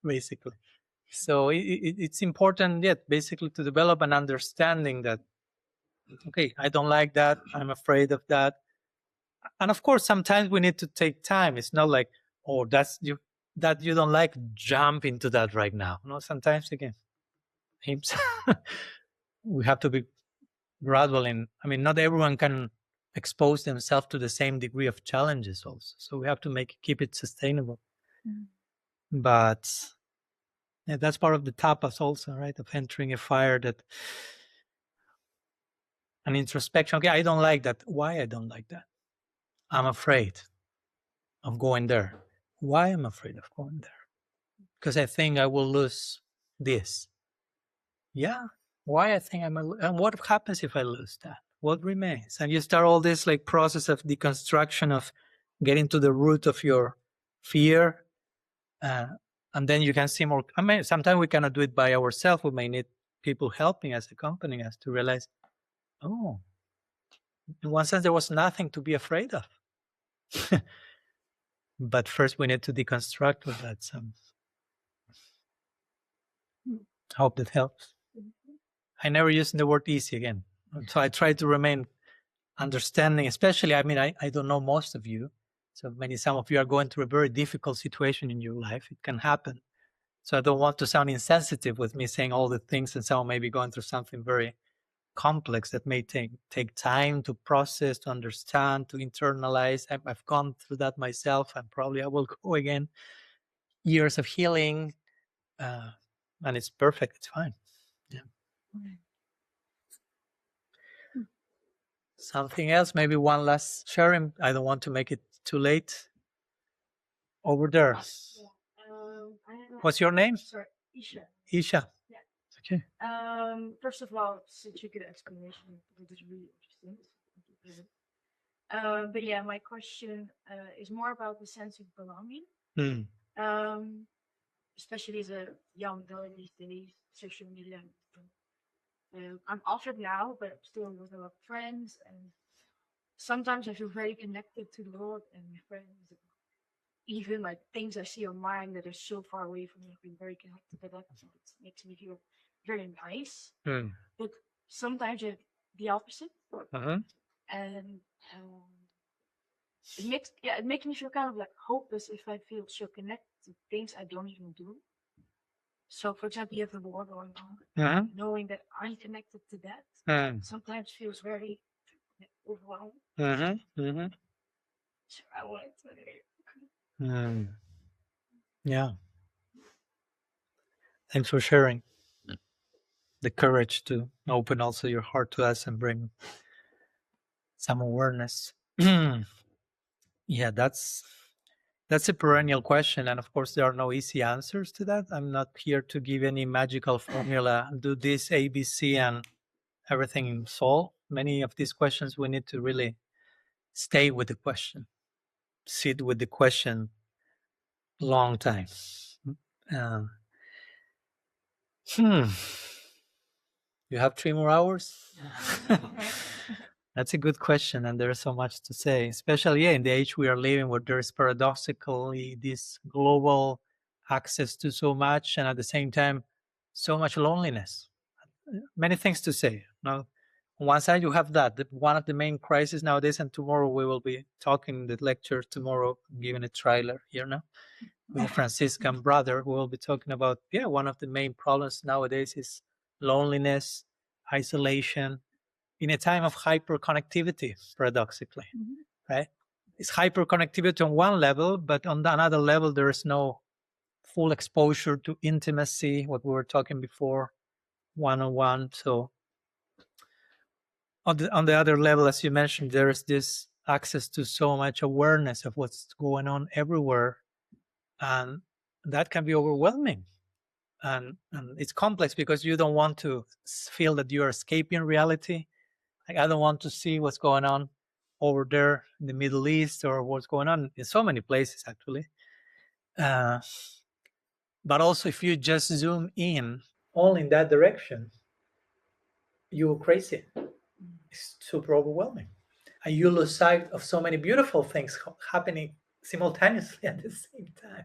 Speaker 1: basically. So it's important, basically, to develop an understanding that, okay, I don't like that. I'm afraid of that. And of course, sometimes we need to take time. It's not like, that you don't like, jump into that right now. No, sometimes, again, we have to be gradual not everyone can expose themselves to the same degree of challenges also. So we have to keep it sustainable. But that's part of the tapas also, right? Of entering a fire, that an introspection. Okay, I don't like that. Why I don't like that? I'm afraid of going there. Why am I afraid of going there? Because I think I will lose this. Yeah. Why I think and what happens if I lose that? What remains? And you start all this process of deconstruction, of getting to the root of your fear. And then you can see more. Sometimes we cannot do it by ourselves. We may need people helping us, accompanying us, to realize, in one sense, there was nothing to be afraid of. But first we need to deconstruct with that. I hope that helps. I never use the word easy again. So I try to remain understanding, especially, I don't know most of you. So some of you are going through a very difficult situation in your life. It can happen. So I don't want to sound insensitive with me saying all the things, and someone may be going through something very complex that may take time to process, to understand, to internalize. I've gone through that myself, and probably I will go again. Years of healing, and it's perfect. It's fine. Yeah. Something else, maybe one last sharing. I don't want to make it too late. Over there. What's your name?
Speaker 6: Sorry, Isha.
Speaker 1: Isha.
Speaker 6: Yeah.
Speaker 1: Okay.
Speaker 6: First of all, such a good explanation. It was really interesting. But yeah, my question is more about the sense of belonging. Especially as a young girl these days, social media. I'm offered now, but I'm still with a lot of friends, and sometimes I feel very connected to the Lord and my friends. even like things I see online that are so far away from me, I've been very connected to that. So it makes me feel very nice. But sometimes you have the opposite, and it makes me feel kind of like hopeless if I feel so connected to things I don't even do. So, for example, you have a war going on, knowing that I'm connected to that sometimes feels very overwhelming. So I wanted to.
Speaker 1: Yeah. Thanks for sharing the courage to open also your heart to us and bring some awareness. Yeah, that's a perennial question, and of course there are no easy answers to that. I'm not here to give any magical formula, do this ABC and everything solve. Many of these questions we need to really stay with the question, sit with the question long time. You have 3 more hours? That's a good question, and there's so much to say, especially in the age we are living, where there's paradoxically this global access to so much, and at the same time, so much loneliness. Many things to say. Now, on one side, you have that, one of the main crises nowadays, and tomorrow we will be talking in the lecture tomorrow, giving a trailer here now, with a Franciscan brother, who will be talking about, one of the main problems nowadays is loneliness, isolation, in a time of hyperconnectivity, paradoxically, right? It's hyperconnectivity on one level, but on another level, there is no full exposure to intimacy, what we were talking before, one-on-one. So on the other level, as you mentioned, there is this access to so much awareness of what's going on everywhere, and that can be overwhelming. And it's complex because you don't want to feel that you are escaping reality. Like, I don't want to see what's going on over there in the Middle East, or what's going on in so many places, actually. But also, if you just zoom in all in that direction, you go crazy. It's super overwhelming. And you lose sight of so many beautiful things happening simultaneously at the same time.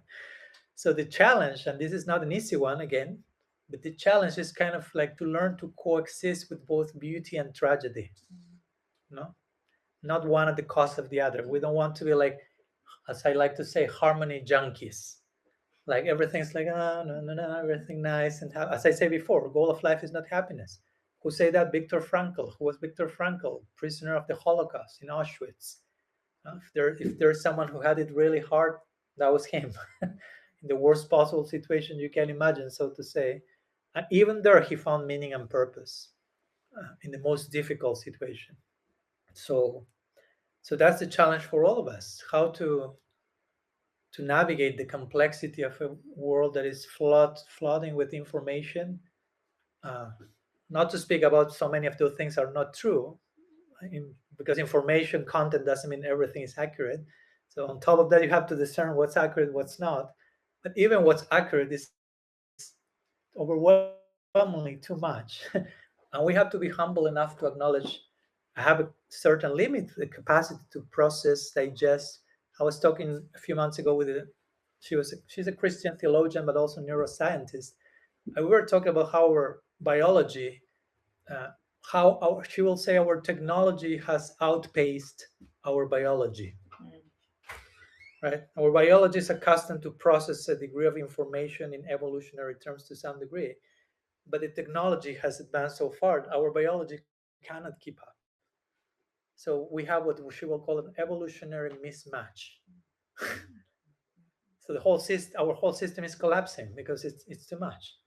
Speaker 1: So the challenge, and this is not an easy one again, but the challenge is kind of like to learn to coexist with both beauty and tragedy. No? Not one at the cost of the other. We don't want to be like, as I like to say, harmony junkies. Like everything's like, no, everything nice. And as I say before, the goal of life is not happiness. Who say that? Viktor Frankl. Who was Viktor Frankl? Prisoner of the Holocaust in Auschwitz. If there's someone who had it really hard, that was him. In the worst possible situation you can imagine, so to say. And even there, he found meaning and purpose in the most difficult situation. So that's the challenge for all of us: how to navigate the complexity of a world that is flooding with information. Not to speak about so many of those things are not true, because information content doesn't mean everything is accurate. So on top of that, you have to discern what's accurate, what's not. But even what's accurate is overwhelmingly too much. And we have to be humble enough to acknowledge I have a certain limit, the capacity to process, digest. I was talking a few months ago with she's a Christian theologian, but also neuroscientist. And we were talking about how our biology, she will say our technology has outpaced our biology. Right? Our biology is accustomed to process a degree of information in evolutionary terms to some degree, but the technology has advanced so far, our biology cannot keep up. So we have what she will call an evolutionary mismatch. So our whole system is collapsing because it's too much.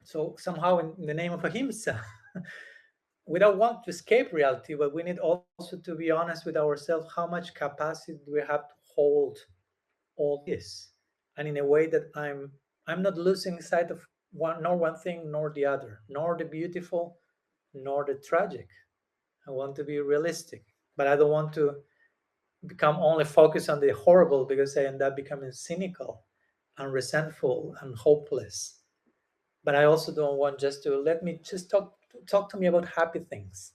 Speaker 1: So somehow, in the name of ahimsa, we don't want to escape reality, but we need also to be honest with ourselves. How much capacity do we have to hold all this, and in a way that I'm not losing sight of one thing nor the other, nor the beautiful nor the tragic. I want to be realistic, but I don't want to become only focused on the horrible, because I end up becoming cynical and resentful and hopeless. But I also don't want just to let me just talk to me about happy things.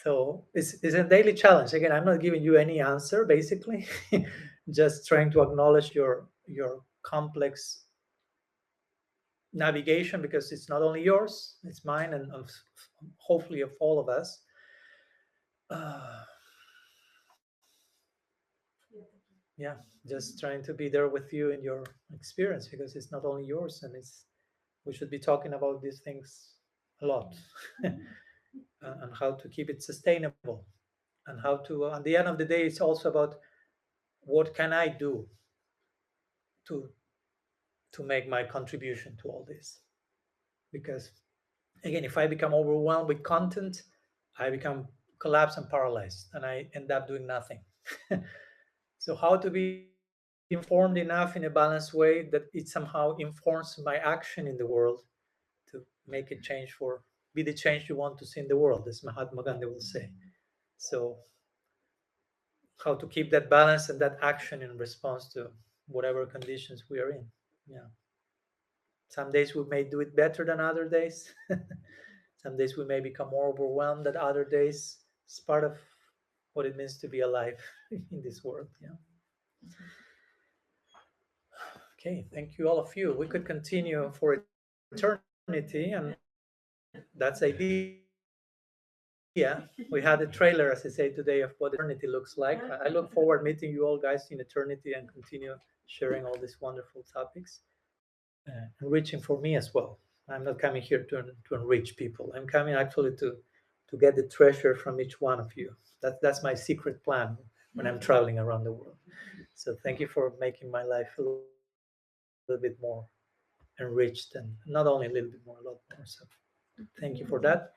Speaker 1: So it's a daily challenge. Again, I'm not giving you any answer, basically. just trying to acknowledge your complex navigation, because it's not only yours, it's mine, and hopefully of all of us. Yeah, just trying to be there with you in your experience, because it's not only yours, and we should be talking about these things a lot. And how to keep it sustainable, and how to, at the end of the day, it's also about what can I do to make my contribution to all this. Because again, if I become overwhelmed with content, I become collapsed and paralyzed, and I end up doing nothing. So how to be informed enough in a balanced way that it somehow informs my action in the world, to make a change, be the change you want to see in the world, as Mahatma Gandhi will say. So how to keep that balance and that action in response to whatever conditions we are in. Yeah. Some days we may do it better than other days. Some days we may become more overwhelmed than other days. It's part of what it means to be alive in this world. Yeah. Okay, thank you, all of you. We could continue for eternity, and that's the idea. We had a trailer, as I say today, of what eternity looks like. I look forward meeting you all guys in eternity and continue sharing all these wonderful topics. Enriching for me as well. I'm not coming here to enrich people. I'm coming actually to get the treasure from each one of you. That's my secret plan when I'm traveling around the world. So thank you for making my life a little bit more enriched, and not only a little bit more, a lot more. So thank you for that.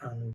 Speaker 1: And